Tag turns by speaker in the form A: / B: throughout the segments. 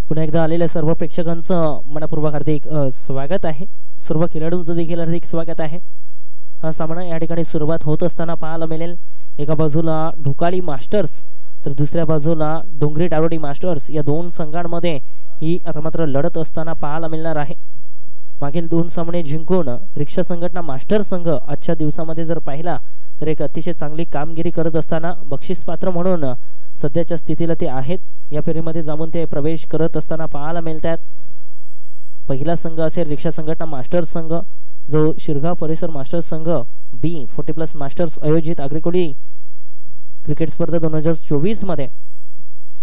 A: पुन्हा एकदा आलेल्या सर्व प्रेक्षकांचं मनपूर्वक हार्दिक स्वागत आहे. सर्व खेळाडूंचं देखील हार्दिक स्वागत आहे. हा सामना या ठिकाणी सुरुवात होत असताना पाहायला मिळेल. एका बाजूला ढोकाळी मास्टर्स तर दुसऱ्या बाजूला डोंगरी टारोडी मास्टर्स या दोन संघांमध्ये ही आता मात्र लढत असताना पाहायला मिळणार आहे. मागील दोन सामने जिंकून रिक्षा संघटना मास्टर संघ आजच्या दिवसामध्ये जर पाहिला तर एक अतिशय चांगली कामगिरी करत असताना बक्षीसपात्र म्हणून सध्याच्या स्थितीला ते आहेत. या फेरीमध्ये जाऊन ते प्रवेश करत असताना पाहायला मिळतात. पहिला संघ असेल रिक्षा संघटना मास्टर संघ, जो शिरगाव परिसर मास्टर संघ बी 40+ मास्टर्स आयोजित आग्रेकोली क्रिकेट स्पर्धा 2024 मध्ये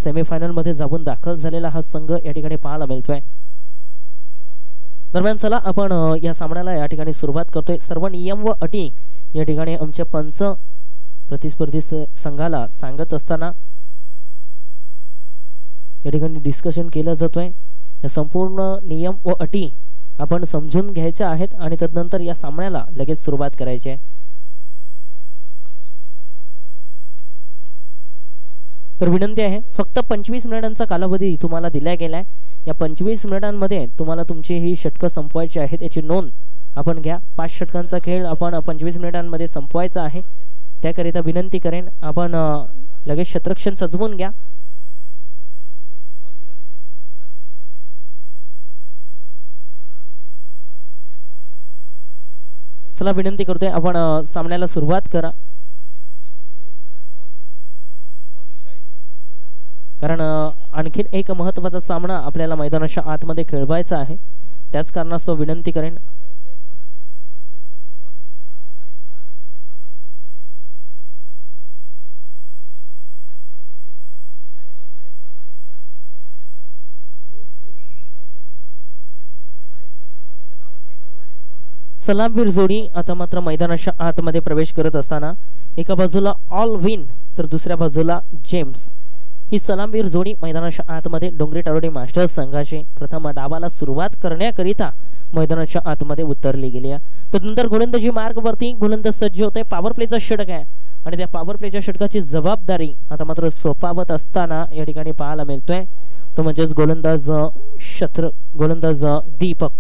A: सेमीफायनल मध्ये जाऊन दाखल झालेला हा संघ या ठिकाणी पाहायला मिळतोय. दरम्यान चला आपण या सामन्याला या ठिकाणी सुरुवात करतोय. सर्व नियम व अटी या ठिकाणी आमचे पंच प्रतिस्पर्धी संघाला सांगत असताना या ठिकाणी डिस्कशन केलं जातोय. या संपूर्ण नियम व अटी आपण समजून घ्यायच्या आहेत आणि तदनंतर या सामन्याला लगेच सुरुवात करायची आहे. तर विनंती आहे, फक्त 25 मिनिटांचा कालावधी तुम्हाला दिला गेलाय. या 25 मिनिटांमध्ये तुम्हाला तुमची ही षटकं संपवायची आहेत याची नोंद आपण घ्या. 5 षटकांचा खेळ आपण 25 मिनिटांमध्ये संपवायचा आहे. त्याकरिता विनंती करेन आपण लगेच शतरक्षण सजवून घ्या. चला विनंती करतोय आपण सामन्याला सुरुवात करा, कारण आणखीन एक महत्त्वाचा सामना आपल्याला मैदानाच्या आतमध्ये खेळवायचा आहे. त्याच कारणास्तव विनंती करेन सलामवीर जोडी आता मात्र मैदानाच्या आतमध्ये प्रवेश करत असताना एका बाजूला ऑल विन तर दुसऱ्या बाजूला जेम्स ही सलामवीर जोडी मैदानाच्या आतमध्ये डोंगरी टारोडी मास्टर्स संघाची प्रथम डावाला सुरुवात करण्याकरिता मैदानाच्या आतमध्ये उतरली गेली आहे. तदनंतर गोलंदाजी मार्गवरती गोलंदाज सज्ज होते. पॉवर प्लेचा षटक आहे आणि त्या पॉवर प्लेच्या षटकाची जबाबदारी आता मात्र सोपावत असताना या ठिकाणी पाहायला मिळतोय तो म्हणजेच गोलंदाज दीपक.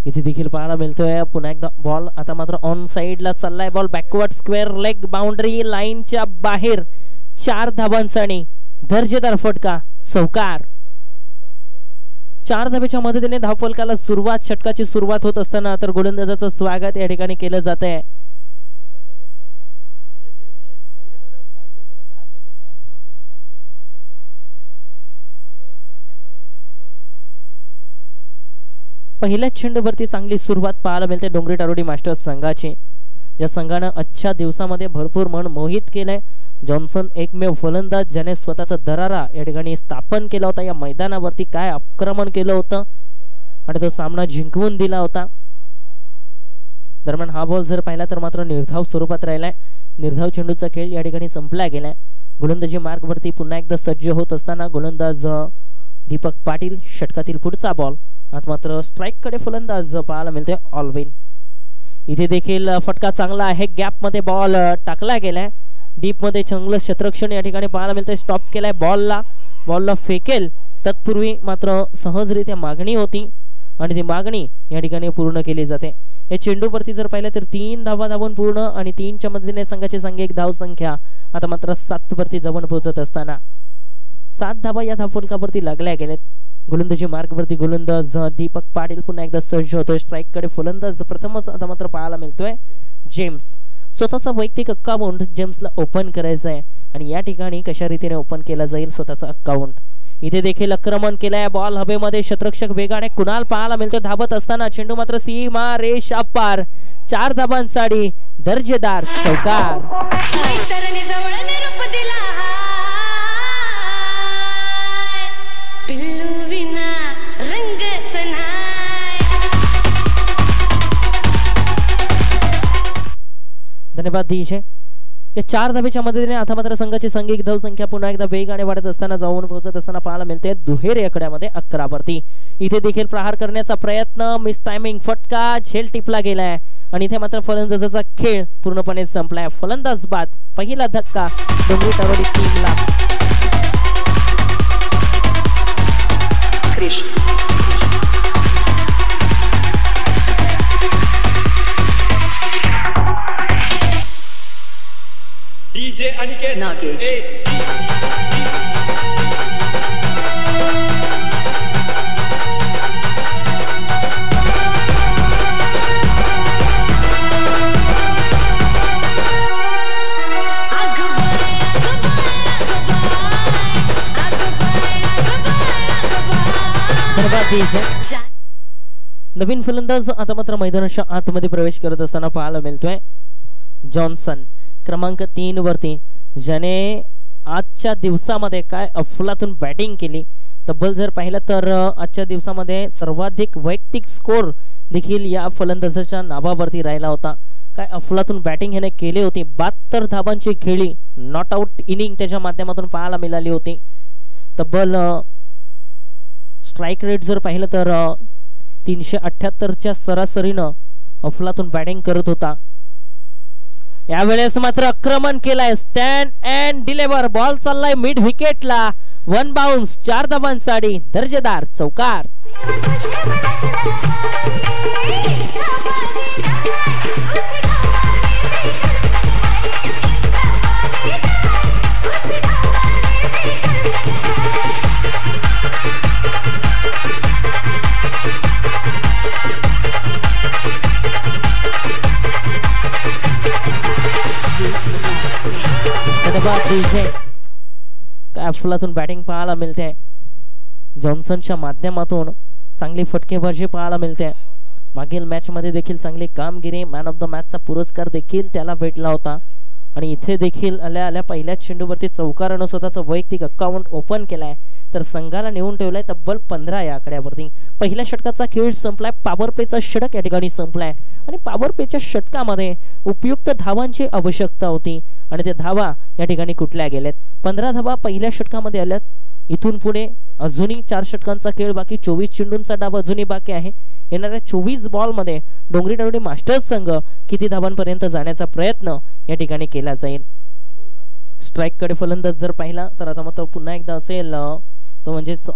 A: इथे देखील पाहायला मिळतोय पुन्हा एकदा बॉल आता मात्र ऑन साइडला चाललाय. Ball backward square leg boundary लाईनच्या बाहेर 4 धावांसाठी दर्जेदार फटका चौकार. 4 धावेच्या मदतीने धावफलकाला षटकाची सुरुवात होत असताना तर गोलंदाजाचं स्वागत या ठिकाणी केलं जात आहे. पहिल्या चेंडूवरती चांगली सुरुवात पाहायला मिळते डोंगरी टारोडी मास्टर्स संघाची. या संघानं आजच्या दिवसामध्ये भरपूर मन मोहित केलंय. जॉन्सन एकमेव फलंदाज ज्याने स्वतःचा दरारा या ठिकाणी स्थापन केला होता. या मैदानावरती काय आक्रमण केलं होतं आणि तो सामना जिंकवून दिला होता. दरम्यान हा बॉल जर पाहिला तर मात्र निर्धाव स्वरूपात राहिलाय. निर्धाव चेंडूचा खेळ या ठिकाणी संपला गेलाय. गोलंदाजी मार्गवरती पुन्हा एकदा सज्ज होत असताना गोलंदाज दीपक पाटील. षटकातील पुढचा बॉल आता मात्र स्ट्राइक कडे फलंदाज पाहायला मिळते ऑलविन. इथे देखील फटका चांगला आहे. गॅप मध्ये बॉल टाकला गेलाय. डीप मध्ये चांगलं क्षेत्ररक्षण या ठिकाणी पाहायला मिळते. स्टॉप केलाय बॉलला फेकेल तत्पूर्वी मात्र सहजरित्या मागणी होती आणि ती मागणी या ठिकाणी पूर्ण केली जाते. या चेंडूवरती जर पाहिलं तर 3 धावा धावून पूर्ण आणि 3च्या मदतीने संघाची सांघिक धाव संख्या आता मात्र 7 वरती जाऊन पोहोचत असताना 7 धावा या धावफलकावरती लागल्या गेलेत. गोलंदाजी मार्गवरती गोलंदाज दीपक पाटील पुन्हा एकदा सज्ज होतोय. स्ट्राइक कडे फलंदाज प्रथमच आता मात्र पाहायला मिळतोय जेम्स. स्वतःचा वैयक्तिक अकाउंट जेम्सला ओपन करायचा आहे आणि या ठिकाणी कशा रीतीने ओपन केला जाईल स्वतःचा अकाउंट इथे देखील आक्रमण केलंय, बॉल हवेमध्ये, क्षेत्ररक्षक वेगाने कुणाल पाहायला मिळतो धावत असताना, चेंडू मात्र सीमा रेषा पार, 4 धाबांसाठी दर्जेदार चौकार. धन्यवाद दीजे. या 4 धाबेच्या मदतीने आता मात्र संघाची सांघिक धावसंख्या पुन्हा एकदा वेगाने वाढत असताना, जाऊन पोहोचत असताना पाहायला मिळते दुहेरी आकड्यामध्ये 11 वरती. इथे देखील प्रहार करण्याचा प्रयत्न, मिस टायमिंग, फटका, झेल टिपला गेलाय आणि इथे मात्र फलंदाजाचा खेळ पूर्णपणे संपलाय. फलंदाज बाद, पहिला धक्का डोंगरी टारोडी टीमला.
B: डीजे अनिकेत नागेश.
A: नवीन फलंदाज आता मात्र मैदानाच्या आतमध्ये प्रवेश करत असताना पाहायला मिळतोय जॉन्सन क्रमांक 3 वरती, ज्याने आजच्या दिवसामध्ये काय अफलातून बॅटिंग केली. तब्बल जर पाहिलं तर आजच्या दिवसामध्ये सर्वाधिक वैयक्तिक स्कोर देखील या फलंदाजाच्या नावावरती राहिला होता. काय अफलातून बॅटिंग ह्याने केली होती. 72 धाबांची खेळी, नॉट आउट इनिंग त्याच्या माध्यमातून पाहायला मिळाली होती. तब्बल स्ट्राईक रेट जर पाहिलं तर 378च्या सरासरीनं अफलातून बॅटिंग करत होता. यावेळेस मात्र आक्रमण केलाय, स्टँड अँड डिलिव्हर, बॉल चाललाय मिड विकेटला, 1 बाउन्स, 4 धाबांसाठी दर्जेदार चौकार. काय अफलातून बॅटिंग पाहायला मिळते. जॉन्सनच्या माध्यमातून चांगली फटकेबाजी पाहायला मिळते. मागील मॅच मध्ये देखील चांगली कामगिरी, मॅन ऑफ द मॅचचा पुरस्कार देखील त्याला भेटला होता. आणि इथे देखील आल्या आल्या पहिल्याच चेंडूवरती चौकारानं स्वतःचं वैयक्तिक अकाउंट ओपन केलाय, तर संघाला नेऊन ठेवलाय तब्बल 15 या आकड्यावरती. पहिल्या षटकाचा खेळ संपलाय, पॉवर प्लेचा षटक या ठिकाणी संपलाय आणि पॉवर प्लेच्या षटकामध्ये उपयुक्त धावांची आवश्यकता होती आणि त्या धावा या ठिकाणी कुठल्या गेल्यात. 15 धावा पहिल्या षटकामध्ये आल्यात. इथून पुढे अजूनही 4 षटकांचा खेळ बाकी, 24 चेंडूंचा डाव अजूनही बाकी आहे. येणाऱ्या 24 बॉल मध्ये डोंगरी टारोडी मास्टर्स संघ किती धावांपर्यंत जाण्याचा प्रयत्न या ठिकाणी केला जाईल. स्ट्राईक कडे फलंदाज जर पाहिला तर आता मात्र पुन्हा एकदा असेल तो म्हणजेच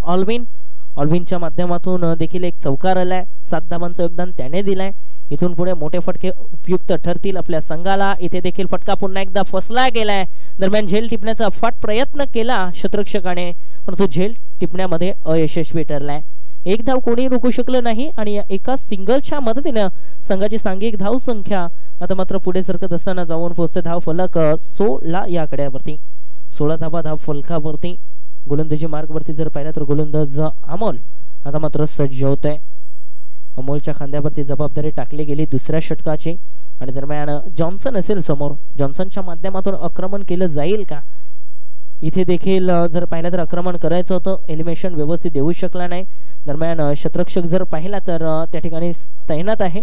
A: ऑल्विनच्या माध्यमातून देखील एक चौकार आलाय. 7 धावांचं योगदान त्याने दिलाय. इथून पुढे मोठे फटके उपयुक्त ठरतील आपल्या संघाला. इथे देखील फटका पुन्हा एकदा फसला गेलाय. दरम्यान झेल टिपण्याचा अफाट प्रयत्न केला क्षेत्ररक्षकाने, परंतु झेल टिपण्यामध्ये अयशस्वी ठरलाय. एक धाव कोणी रोखू शकलं नाही आणि एका सिंगलच्या मदतीने संघाची सांघिक धाव संख्या आता मात्र पुढे सरकत असताना जाऊन पोहोचते धाव फलक 16 या आकड्यावरती. 16 धावा धाव फलकावरती. गोलंदाजी मार्गवरती जर पाहिला तर गोलंदाज अमोल आता मात्र सज्ज होत आहे. अमोलच्या खांद्यावरती जबाबदारी टाकली गेली दुसऱ्या षटकाची आणि दरम्यान जॉन्सन असेल समोर. जॉन्सनच्या माध्यमातून आक्रमण केलं जाईल का. इथे देखील जर पाहिलं तर आक्रमण करायचं होतं, एलिमिनेशन व्यवस्थित देऊ शकला नाही. दरम्यान क्षेत्ररक्षक जर पाहिला तर त्या ठिकाणी तैनात आहे,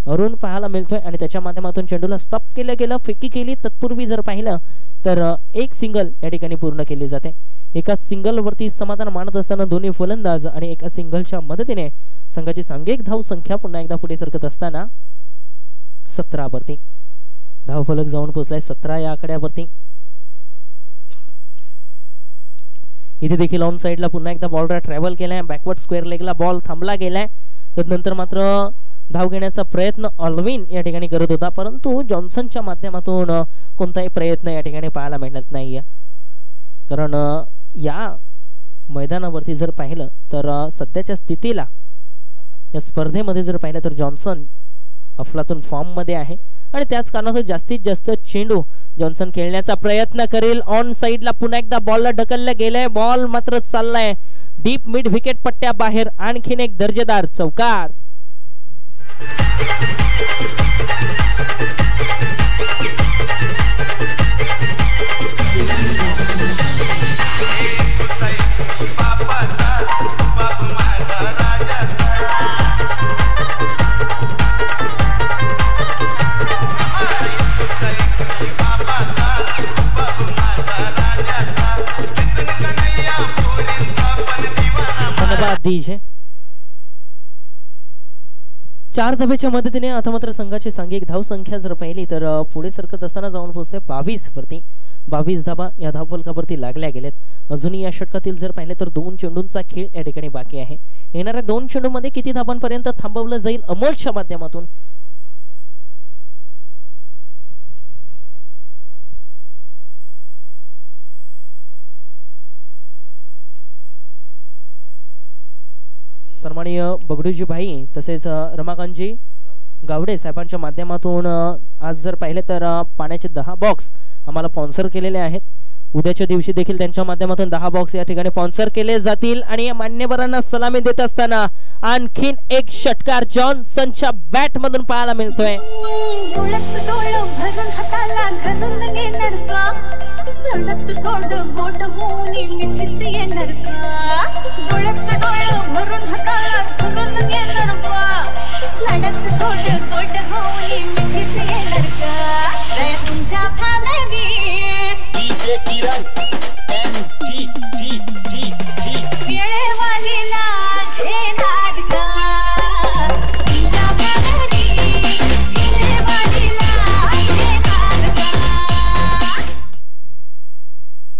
A: अरुण पाहायला मिळतोय आणि त्याच्या माध्यमातून चेंडूला स्टॉप केलं गेलं, फेकी केली. तत्पूर्वी जर पाहिलं तर एक सिंगल या ठिकाणी पूर्ण केली जाते. एका सिंगल वरती समाधान मानत असताना दोन्ही फलंदाज आणि एका सिंगलच्या मदतीने संघाची सांघिक धाव संख्या पुन्हा एकदा पुढे सरकत असताना 17 वरती. धाव फलक जाऊन पोहोचलाय 17 या आकड्यावरती. इथे देखील ऑन साइडला पुन्हा एकदा बॉलला ट्रॅव्हल केलाय. बॅकवर्ड स्क्वेअर लेगला बॉल थांबला गेलाय. त्यानंतर मात्र धाव घेण्याचा प्रयत्न ऑल्विन या ठिकाणी करत होता, परंतु जॉन्सनच्या माध्यमातून कोणताही प्रयत्न या ठिकाणी पाहायला मिळत नाहीये. कारण या मैदानावरती जर पाहिलं तर सध्याच्या स्थितीला या स्पर्धेमध्ये जर पाहिलं तर जॉन्सन अफलातून फॉर्म मध्ये आहे आणि त्याच कारणास्तव जास्तीत जास्त चेंडू जॉन्सन खेळण्याचा प्रयत्न करेल. ऑन साइडला पुन्हा एकदा बॉलला ढकललं गेलंय. बॉल मात्र चाललाय डीप मिड विकेट पट्ट्या बाहेर. आणखीन एक दर्जेदार चौकार. धन्यवाद. 4 धाब्याच्या मदतीने आता मात्र संघाची सांघिक धावसंख्या जर पाहिली तर पुढे सरकत असताना जाऊन पोहोचते 22 वरती. 22 धाबा या धावफलकावरती लागल्या गेलेत. अजूनही या षटकातील जर पाहिले तर 2 चेंडूंचा खेळ या ठिकाणी बाकी आहे. येणाऱ्या 2 चेंडूमध्ये किती धाबांपर्यंत थांबवलं जाईल अमोलच्या माध्यमातून सन्माननीय बगडूजी भाई तसेच रमाकांतजी गावडे साहेबांच्या माध्यमातून आज जर पाहिले तर पाण्याचे 10 बॉक्स आम्हाला स्पॉन्सर केलेले आहेत. उद्याच्या दिवशी देखील त्यांच्या माध्यमातून 10 बॉक्स या ठिकाणी स्पॉन्सर केले जातील. आणि मान्यवरांना सलामी देत असताना आणखीन एक षटकार जॉन्सनच्या बॅट मधून पाहायला मिळतोय.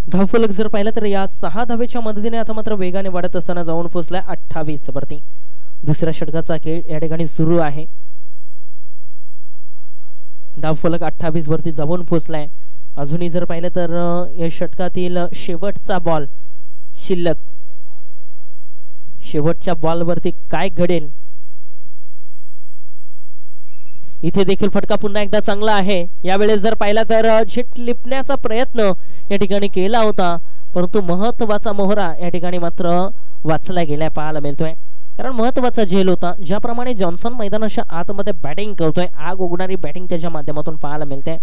A: धावफलक जर पाहिलं तर या 6 धावेच्या मदतीने आता मात्र वेगाने वाढत असताना जाऊन पोहोचलाय 28 वरती. दुसऱ्या षटकाचा खेळ या ठिकाणी सुरू आहे. धावफलक 28 वरती जाऊन पोहोचलाय. अजूनही जर पाहिलं तर या षटकातील शेवटचा बॉल शिल्लक. शेवटच्या बॉलवरती काय घडेल. इथे देखील फटका पुन्हा एकदा चांगला आहे. यावेळेस जर पाहिला तर झेट लिपण्याचा प्रयत्न या ठिकाणी केला होता परंतु महत्वाचा मोहरा या ठिकाणी मात्र वाचला गेलाय पाहायला मिळतोय. कारण महत्वाचा झेल होता. ज्याप्रमाणे जॉन्सन मैदानाच्या आतमध्ये बॅटिंग करतोय आग उगणारी बॅटिंग त्याच्या माध्यमातून पाहायला मिळते.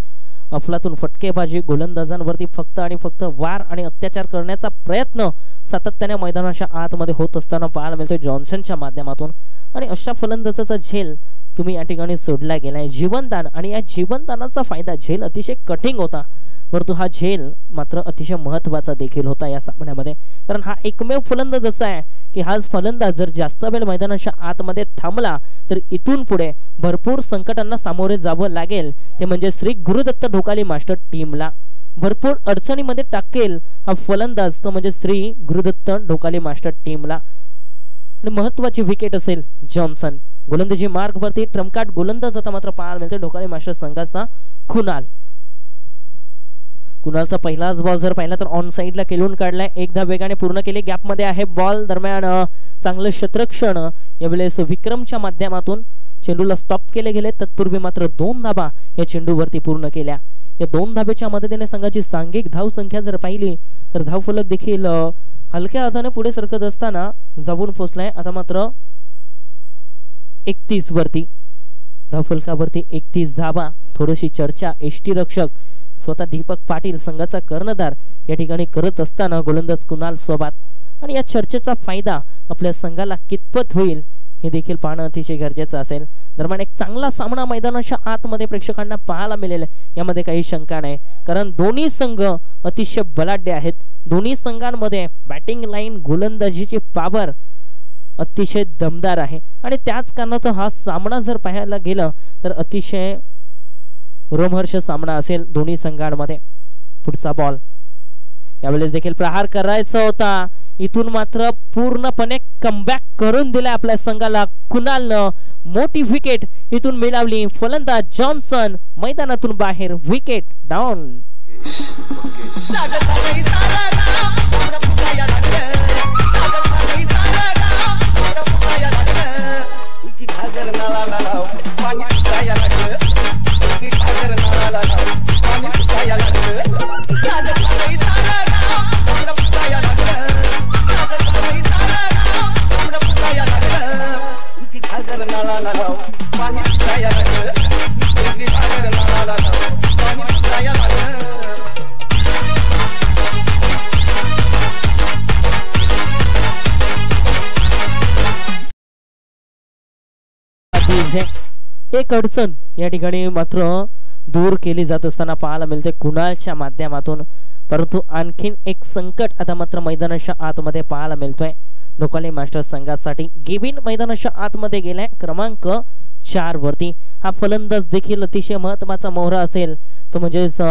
A: अफलातून फटकेबाजी गोलंदाजांवरती फक्त आणि फक्त वार आणि अत्याचार करण्याचा प्रयत्न सातत्याने मैदानाच्या आतमध्ये होत असताना पाहायला मिळतोय जॉन्सनच्या माध्यमातून. आणि अशा फलंदाजाचा झेल तुम्ही या ठिकाणी सोडला गेलाय. जीवनदान आणि या जीवनदानाचा फायदा झेल अतिशय कठीण होता परंतु हा झेल मात्र अतिशय महत्वाचा देखील होता या सामन्यामध्ये. कारण हा एकमेव फलंदाज असा आहे की हाच फलंदाज जर जास्त वेळ मैदानाच्या आतमध्ये थांबला तर इथून पुढे भरपूर संकटांना सामोरे जावं लागेल. ते म्हणजे श्री गुरुदत्त ढोकाली मास्टर टीमला भरपूर अडचणीमध्ये टाकेल हा फलंदाज तो म्हणजे श्री गुरुदत्त ढोकाली मास्टर टीमला. आणि महत्वाची विकेट असेल जॉन्सन. गोलंदाजी मार्ग वरती ट्रम्पकार्ड गोलंदाज आता मात्र पाहायला मिळते ढोकाली मास्टर संघाचा कुणाल. कुणालचा पहिलाच बॉल जर पाहिला तर ऑन साइडला केलून काढलाय. एकदा वेगाने पूर्ण केले. गॅप मध्ये आहे बॉल. दरम्यान चांगलं क्षेत्ररक्षण यावेळेस विक्रमच्या माध्यमातून चेंडूला स्टॉप केले गेले. तत्पूर्वी मात्र 2 धाबा या चेंडूवरती पूर्ण केल्या. या 2 धाब्याच्या मदतीने संघाची सांघिक धाव संख्या जर पाहिली तर धावफलक देखील हलक्या हाताने पुढे सरकत असताना जाऊन पोहोचलाय आता मात्र 31 वरती. धावफलकावरती 31 धाबा. थोडीशी चर्चा एसटी रक्षक स्वतः दीपक पाटील संघाचा कर्णधार या ठिकाणी करत असताना गोलंदाज कुणाल सोबत. आणि या चर्चेचा फायदा आपल्या संघाला कितपत होईल हे देखील पाहणं अतिशय गरजेचं असेल. दरम्यान एक चांगला सामना मैदानाच्या आतमध्ये प्रेक्षकांना पाहायला मिळेल यामध्ये काही शंका नाही. कारण दोन्ही संघ अतिशय बलाढ्य आहेत. दोन्ही संघांमध्ये बॅटिंग लाईन गोलंदाजीची पॉवर अतिशय दमदार आहे. आणि त्याच कारणातून हा सामना जर पाहायला गेलं तर अतिशय रोमहर्ष सामना असेल दोन्ही संघांमध्ये. पुढचा बॉल यावेळेस देखील प्रहार करायचा होता. इथून मात्र पूर्णपणे कमबॅक करून दिलाय आपल्या संघाला कुणालनं. मोठी विकेट इथून मिळवली. फलंदाज जॉन्सन मैदानातून बाहेर. Wicket down. DJ एक अडचण या ठिकाणी मात्र दूर केली जात असताना पाहायला मिळते कुणालच्या माध्यमातून, परंतु आणखीन एक संकट आता मात्र मैदानाच्या आतमध्ये पाहायला मिळतोय ढोकाले मास्टर्स संघासाठी. गेविन मैदानाच्या आतमध्ये गेलाय क्रमांक 4 वरती. हा फलंदाज देखील अतिशय महत्त्वाचा मोहरा असेल तो म्हणजेच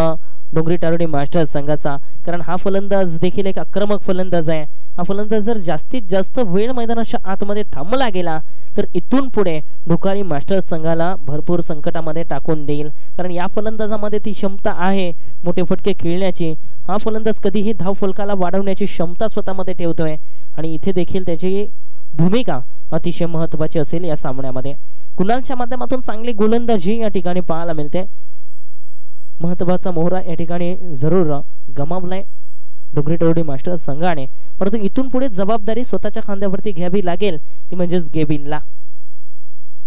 A: डोंगरी तारोडी मास्टर्स संघाचा, कारण हा फलंदाज देखील एक आक्रमक फलंदाज आहे. हा फलंदाज जर जास्तीत जास्त वेळ मैदानाच्या आतमध्ये थांबला गेला तर इथून पुढे ढोकाळी मास्टर्स संघाला भरपूर संकटामध्ये टाकून देईल, कारण या फलंदाजामध्ये ती क्षमता आहे मोठे फटके खेळण्याची. हा फलंदाज कधीही धाव फलकाला वाढवण्याची क्षमता स्वतःमध्ये ठेवतोय आणि इथे देखील त्याची भूमिका अतिशय महत्त्वाची असेल या सामन्यामध्ये. कुणालच्या माध्यमातून चांगली गोलंदाजी या ठिकाणी पाहायला मिळते. महत्त्वाचा मोहरा या ठिकाणी जरूर गमावलाय डोंगरी तारोडी मास्टर्स संघाने, परंतु इथून पुढे जबाबदारी स्वतःच्या खांद्यावरती घ्यावी लागेल ती म्हणजेच गेविनला.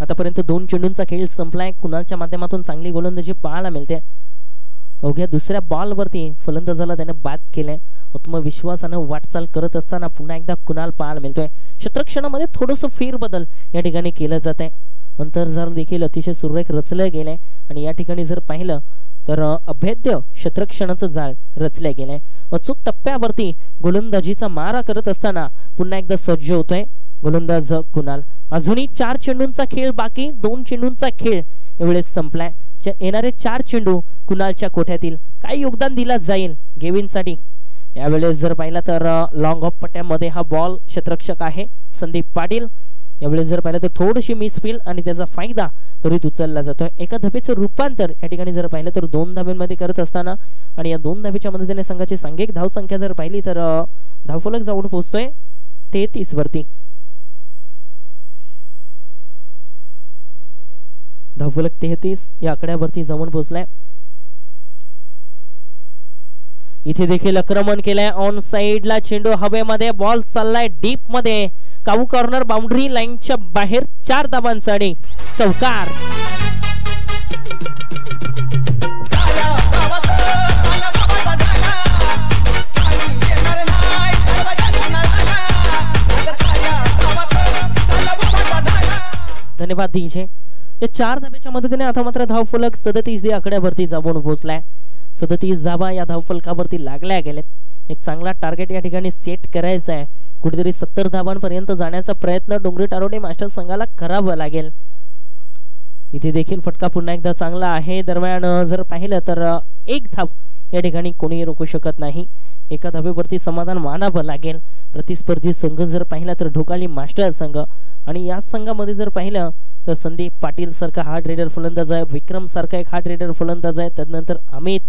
A: आतापर्यंत 2 चेंडूंचा खेळ संपलाय. कुणालच्या माध्यमातून चांगली गोलंदाजी पाहायला मिळते. अवघ्या दुसऱ्या बॉलवरती फलंदाजाला त्याने बाद केले. आत्मविश्वासानं वाटचाल करत असताना पुन्हा एकदा कुणाल पाहायला मिळतोय. क्षेत्ररक्षणामध्ये थोडंसं फेरबदल या ठिकाणी केलं जात आहे. अंतर्जाल देखील अतिशय सुरेख रचलं गेलंय आणि या ठिकाणी जर पाहिलं तर अभेद्य क्षेत्ररक्षणाचं जाळ रचले गेले. अचूक टप्प्यावरती गोलंदाजीचा मारा करत असताना पुन्हा एकदा सज्ज होतोय गोलंदाज कुणाल. अजूनही 4 चेंडूंचा खेळ बाकी. 2 चेंडूंचा खेळ यावेळेस संपलाय. येणारे 4 चेंडू कुणालच्या कोठ्यातील काय योगदान दिला जाईल गेविनसाठी यावेळेस जर पाहिला तर लॉंग ऑफ पट्ट्यामध्ये हा बॉल क्षेत्ररक्षक आहे संदीप पाटील. यावेळेस जर पाहिलं तर थोडीशी मिसफील आणि त्याचा फायदा त्वरित उचलला जातोय. एका धावेचं रूपांतर या ठिकाणी जर पाहिलं तर 2 धाब्यांमध्ये करत असताना आणि या 2 धावेच्या मदतीने संघाची सांघिक धावसंख्या जर पाहिली तर धावफलक जाऊन पोहोचतोय 33 वरती. धावफलक 33 या आकड्यावरती जाऊन पोहोचलाय. इथे देखील आक्रमण केलंय ऑन साइडला चेंडू हवेमध्ये, बॉल चाललाय डीप मध्ये. काऊ कॉर्नर बाउंड्री लाईनच्या बाहेर 4 धावांसाठी चौकार. धन्यवाद DJ. या 4 धाब्याच्या मदतीने आता मात्र धावफलक 37 या आकड्यावरती जाऊन पोहोचलाय. 37 धावा या धावफलकावरती लागल्या गेलेत. एक चांगला टार्गेट या ठिकाणी सेट करायचा आहे. कुठेतरी 70 धावांपर्यंत जाण्याचा प्रयत्न डोंगरी तारोडी मास्टर्स संघाला करावा लागेल. इथे देखील फटका पुन्हा एकदा चांगला आहे. दरम्यान जर पाहिलं तर 1 धाव या ठिकाणी कोणी रोखू शकत नाही. एका धावेवरती समाधान मानावं लागेल. प्रतिस्पर्धी संघ जर पाहिला तर ढोकाली मास्टर्स संघ आणि या संघामध्ये जर पाहिलं तर संदीप पाटील सारखा हार्ड रेडर फलंदाज आहे, विक्रम सारखा एक हार्ड रेडर फलंदाज आहे, त्यानंतर अमित,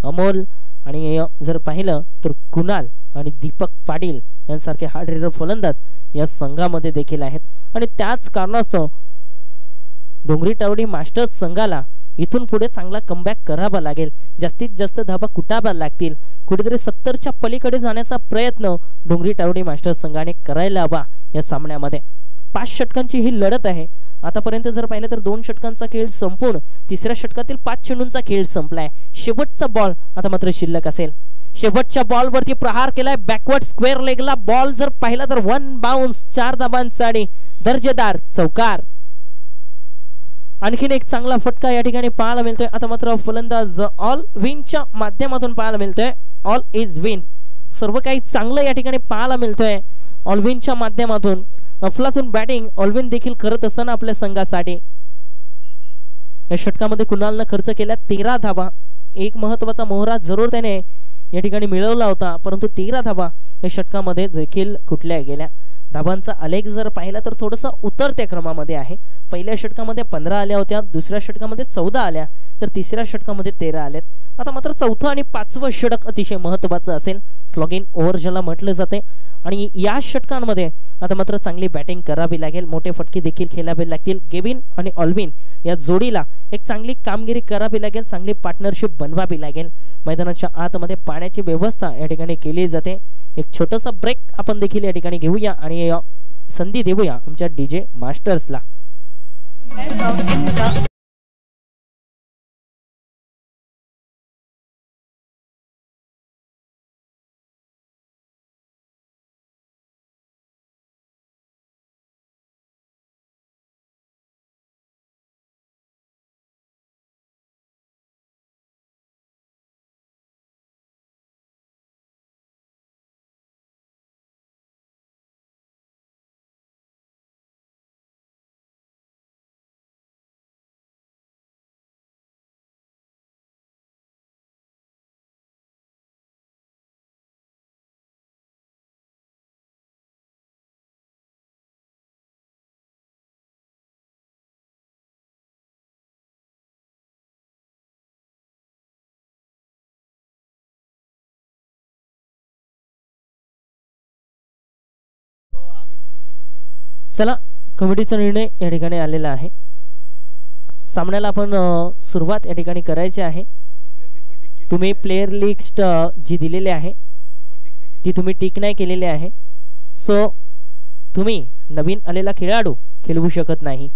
A: अमोल आणि जर पाहिलं तर कुणाल आणि दीपक पाटील यांसारखे हार्ड रेडर फलंदाज या संघामध्ये देखील आहेत. आणि त्याच कारणास्तव डोंगरी तारोडी मास्टर्स संघाला इथून पुढे चांगला कमबॅक करावा लागेल. जास्तीत जास्त धावा कुटाव्या लागतील. कुठेतरी 70च्या पलीकडे जाण्याचा प्रयत्न डोंगरी तारोडी मास्टर्स संघाने करायला हवा या सामन्यामध्ये. 5 षटकांची ही लढत आहे. आतापर्यंत जर पाहिलं तर 2 षटकांचा खेळ संपून 3ऱ्या षटकातील 5 चेंडूंचा खेळ संपलाय. शेवटचा बॉल आता मात्र शिल्लक असेल. शेवटच्या बॉलवरती प्रहार केलाय बॅकवर्ड स्क्वेअर लेगला. बॉल जर पाहिला तर 1 बाउन्स 4 धाबांसाठी दर्जेदार चौकार. आणखीन एक चांगला फटका या ठिकाणी पाहायला मिळतोय. आता मात्र फलंदाज ऑल विनच्या माध्यमातून पाहायला मिळतोय. All is win. सर्व काही चांगलं या ठिकाणी पाहायला मिळतोय ऑल विनच्या माध्यमातून. अफलातून बॅटिंग ऑलविन देखील करत असताना आपल्या संघासाठी या षटकामध्ये कुणालनं खर्च केल्या 13 धावा. एक महत्त्वाचा मोहरा जरूर त्याने या ठिकाणी मिळवला होता, परंतु 13 धावा या षटकामध्ये देखील कुठल्या गेल्या. धावांचा आलेख जर पाहिला तर थोडंसं उतरत्या क्रमामध्ये आहे. पहिल्या षटकामध्ये 15 आल्या होत्या, दुसऱ्या षटकामध्ये 14 आल्या, तर तिसऱ्या षटकामध्ये 13 आलेत. आता मात्र 4थं आणि 5वं षटक अतिशय महत्त्वाचं असेल. स्लॉगिंग ओव्हर ज्याला म्हटलं जाते आणि या षटकांमध्ये आता मात्र चांगली बॅटिंग करावी लागेल. मोठे फटके देखील खेळावे लागतील. गेविन आणि ऑलविन या जोडीला एक चांगली कामगिरी करावी लागेल. चांगली पार्टनरशिप बनवावी लागेल. मैदानाच्या आतमध्ये पाण्याची व्यवस्था या ठिकाणी केली जाते. एक छोटासा ब्रेक आपण देखील या ठिकाणी घेऊया आणि संधी देऊया आमच्या DJ मास्टर्सला. चला कमिटीचा निर्णय या ठिकाणी आलेला आहे. सामन्याला आपण सुरुवात या ठिकाणी करायची आहे. तुम्ही प्लेयर लिस्ट जी दिलेली आहे ती तुम्ही टिक नाही केलेली आहे. सो तुम्ही नवीन आलेला खेळाडू खेळवू शकत नाही.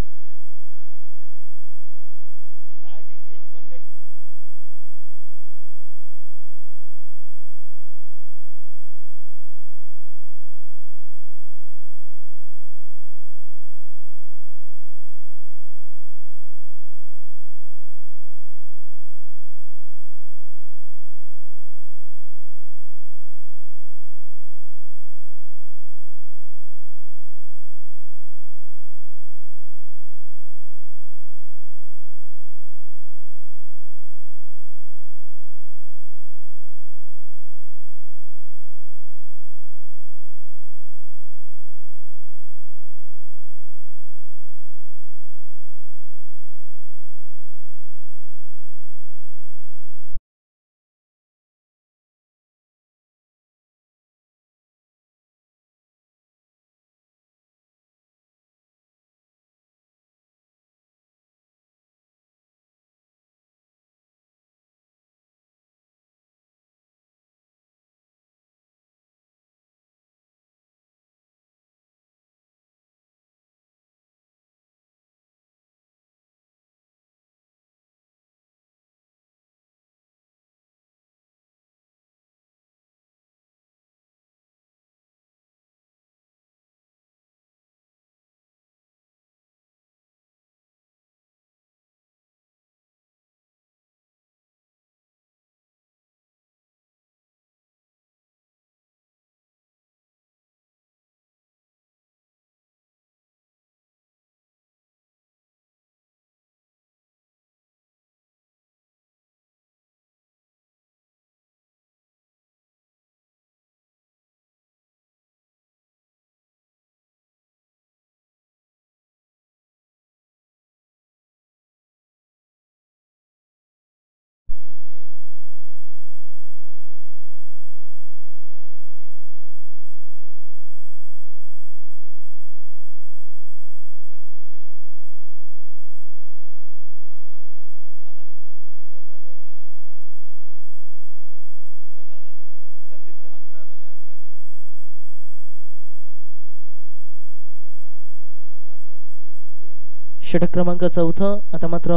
A: षटक क्रमांक 4. आता मात्र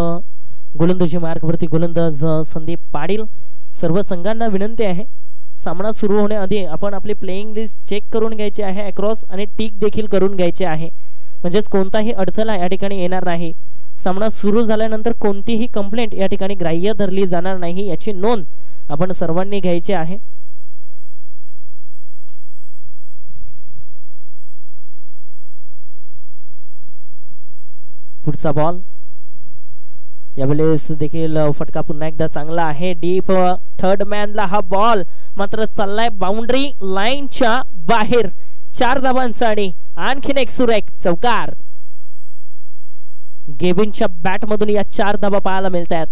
A: गोलंदाजी मार्गवरती गोलंदाज संदीप पाटील. सर्व संघांना विनंती आहे सामना सुरू होण्याआधी आपण आपली प्लेइंग लिस्ट चेक करून घ्यायची आहे अक्रॉस आणि टिक देखील करून घ्यायचे आहे. म्हणजेच कोणताही अडथळा या ठिकाणी येणार नाही. सामना सुरू झाल्यानंतर कोणतीही कंप्लेंट या ठिकाणी ग्राह्य धरली जाणार नाही याची नोंद आपण सर्वांनी घ्यायची आहे. पुढचा बॉल यावेळेस देखील फटका पुन्हा एकदा चांगला आहे. डीप थर्ड मॅनला हा बॉल मात्र चाललाय बाउंड्री लाईनच्या बाहेर. 4 धावांसाठी आणखीन एक सुरेख चौकार. गेविनच्या बॅट मधून या 4 धावा पाहायला मिळतात.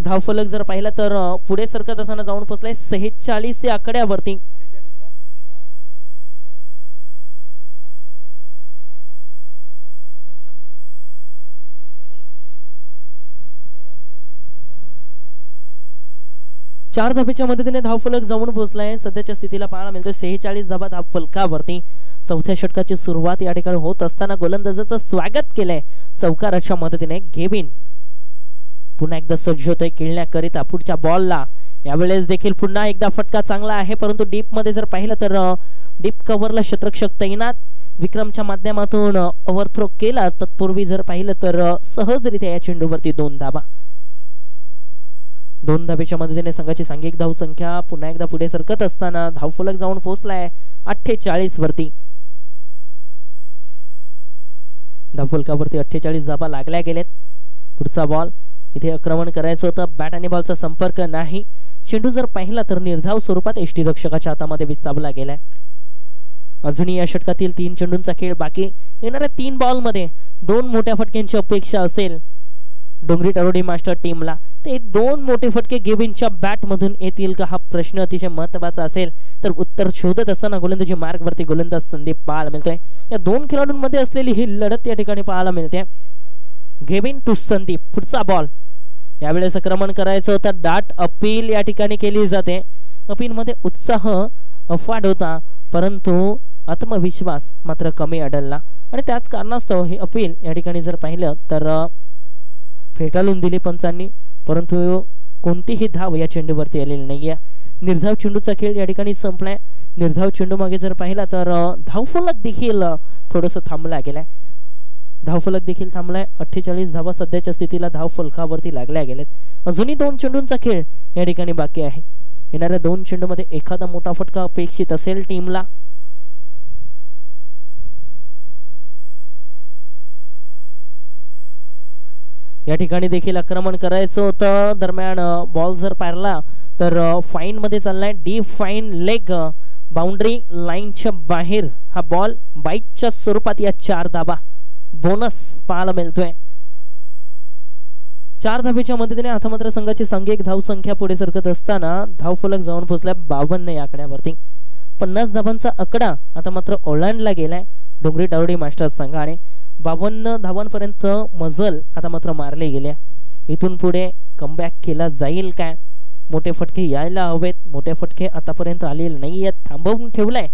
A: धावफलक जर पाहिला तर पुढे सरकत असताना जाऊन पोहोचलाय 46 या आकड्यावरती. चार धावेच्या मदतीने धावफलक जाऊन पोहोचलाय. सध्याच्या स्थितीला पाहायला मिळतोय 46 धावा धावफलकावरती. चौथ्या षटकाची सुरुवात या ठिकाणी होत असताना गोलंदाजाचं स्वागत केलंय चौकाराच्या मदतीने गेविन. पुन्हा एकदा सज्ज होतोय खेळण्याकरिता. पुढच्या बॉलला यावेळेस देखील पुन्हा एकदा फटका चांगला आहे, परंतु डीप मध्ये जर पाहिलं तर डीप कव्हरला शतरक्षक तैनात. विक्रमच्या माध्यमातून ओव्हरथ्रो केला. तत्पूर्वी जर पाहिलं तर सहजरित्या या चेंडूवरती 2 धावा. 2 धावेच्या मदतीने संघाची सांघिक धावसंख्या पुन्हा एकदा पुढे सरकत असताना धावफलक जाऊन पोहोचलाय 48 वरती. धावफलकावरती 48 धावा लागल्या गेलेत. पुढचा बॉल इथे आक्रमण करायचं होतं. बॅट आणि बॉलचा संपर्क नाही. चेंडू जर पाहिला तर निर्धाव स्वरूपात यष्टीरक्षकाच्या हातामध्ये विसावला गेलाय. अजूनही या षटकातील 3 चेंडूंचा खेळ बाकी. येणाऱ्या 3 बॉलमध्ये 2 मोठ्या फटक्यांची अपेक्षा असेल. डोंगरी टारोडी मास्टर टीमला, ते 2 मोठे फटके गेविनच्या बॅट मधून येतील का हा प्रश्न अतिशय महत्त्वाचा असेल. तर उत्तर शोधत असताना गोलंदाजी मार्गवरती गोलंदाज संदीप पाहायला मिळतोय. या 2 खेळाडूंमध्ये असलेली ही लढत या ठिकाणी पाहायला मिळते. गेविन टू संदीप, पुढचा बॉल यावेळेस आक्रमण करायचं होतं. डाट अपील या ठिकाणी केली जाते. अपील मध्ये उत्साह अफाट होता, परंतु आत्मविश्वास मात्र कमी आढळला आणि त्याच कारणास्तव ही अपील या ठिकाणी जर पाहिलं तर फेटाळून दिली पंचांनी, परंतु कोणतीही धाव या चेंडूवरती आलेली नाहीये. निर्धाव चेंडूचा खेळ या ठिकाणी संपलाय. निर्धाव चेंडू मागे जर पाहिला तर धावफलक देखील थोडंसं थांबला गेलाय. धावफलक देखील थांबलाय. 48 धावा सध्याच्या स्थितीला धावफलकावरती लागल्या गेलेत. अजूनही 2 चेंडूंचा खेळ या ठिकाणी बाकी आहे. येणाऱ्या 2 चेंडूमध्ये एखादा मोठा फटका अपेक्षित असेल टीमला. या ठिकाणी देखील आक्रमण करायचं होतं. दरम्यान बॉल जर पारला तर फाईन मध्ये चाललाय. डीप फाईन लेग, बाउंड्री लाईनच्या बाहेर हा बॉल बाईकच्या स्वरूपात या 4 धाबा बोनस पाहायला मिळतोय. 4 धाबेच्या मदतीने आता मात्र संघाची सांघिक धाव संख्या पुढे सरकत असताना धावफलक जाऊन पोहोचल्या 52 या आकड्यावरती. 50 धावांचा आकडा आता मात्र ओलांडला गेलाय डोंगरी टारोडी मास्टर्स संघाने. 52 धावांपर्यंत मजल आता मात्र मारले गेल्या. इथून पुढे कमबॅक केला जाईल काय? मोठे फटके यायला हवेत. मोठे फटके आतापर्यंत आलेले नाहीयेत, थांबवून ठेवलाय.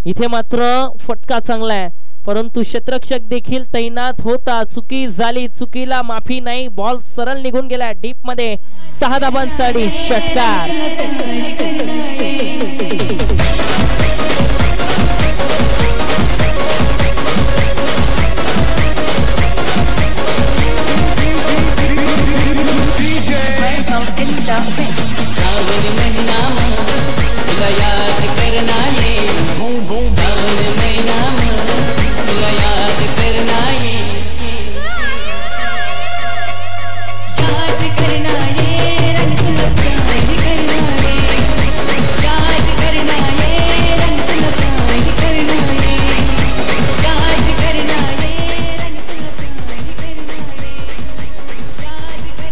A: इथे मात्र फटका चांगला आहे, परंतु क्षेत्ररक्षक देखील तैनात होता. चुकी झाली, चुकीला माफी नाही. बॉल सरळ निघून गेला डीप मध्ये. 6 धाबांसाठी षटकार.
C: सावन महिना तुला याद करना ये, सावन महिना तुला याद करना ये, याद करना ये रंग तुला प्यार करना ये, याद करना ये रंग तुला प्यार करना ये, याद करना ये रंग तुला प्यार करना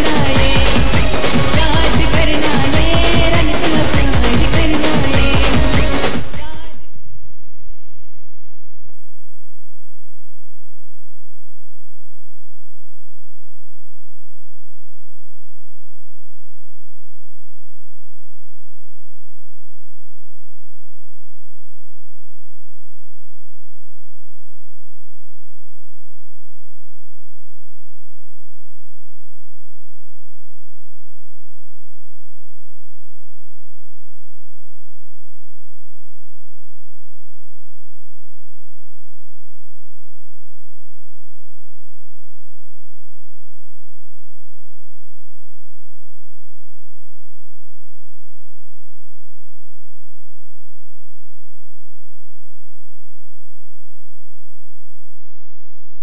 C: ये, याद करना ये रंग तुला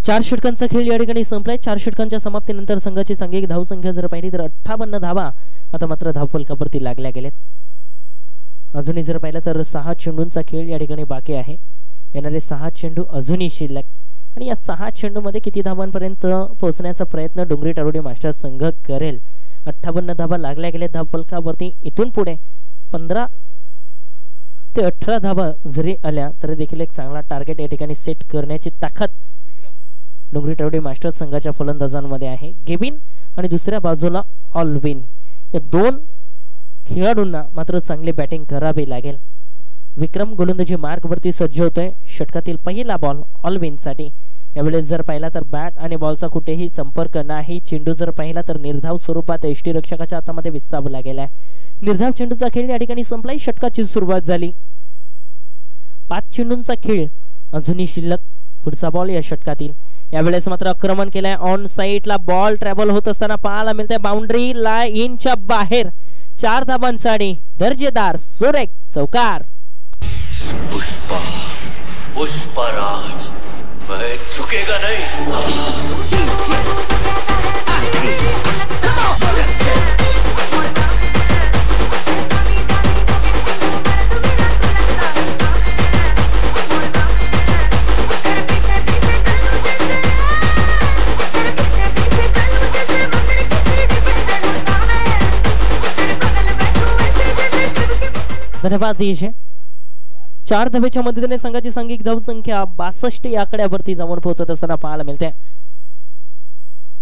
A: चार षटकांचा खेळ या ठिकाणी संपलाय. 4 षटकांच्या समाप्तीनंतर संघाची सांघिक धावसंख्या जर पाहिली तर 58 धावा आता मात्र धावफलकावरती लागल्या गेलेत. अजूनही जर पाहिलं तर 6 चेंडूंचा खेळ या ठिकाणी बाकी आहे. येणारे 6 चेंडू अजूनही शिल्लक आणि या 6 चेंडूमध्ये किती धावांपर्यंत पोहोचण्याचा प्रयत्न डोंगरी टारोडी मास्टर्स संघ करेल. 58 धावा लागल्या गेल्या धावफलकावरती. इथून पुढे 15 ते 18 धावा जरी आल्या तरी देखील एक चांगला टार्गेट या ठिकाणी सेट करण्याची ताकद डोंगरी टारोडी मास्टर्स संघाच्या फलंदाजांमध्ये आहे. गेविन आणि दुसऱ्या बाजूला ऑलविन, या 2 खेळाडूंना मात्र चांगली बॅटिंग करावी लागेल. विक्रम गोलंदाजी मार्गवरती सज्ज होतोय. षटकातील पहिला बॉल ऑलविन साठी. यावेळेस जर पाहिला तर बॅट आणि बॉलचा कुठेही संपर्क नाही. चेंडू जर पाहिला तर निर्धाव स्वरूपात यष्टीरक्षकाच्या हातामध्ये विसावला गेलाय. निर्धाव चेंडूचा खेळ या ठिकाणी संपलाय. षटकाची सुरुवात झाली. 5 चेंडूंचा खेळ अजूनही शिल्लक. पुढचा बॉल या षटकातील. यावेळेस मात्र आक्रमण केलंय. ऑन साइडला बॉल ट्रॅव्हल होत असताना पाहायला मिळते. बाउंड्री लाईनच्या बाहेर 4 धाबांसाठी दर्जेदार सुरेख चौकार.
D: पुष्पा पुष्पराज मैं झुकेगा नहीं साला.
A: धन्यवाद देश. 4 धावेच्या मदतीने संघाची सांघिक धावसंख्या 62 या आकड्यावरती जाऊन पोहोचत असताना पाहायला मिळते.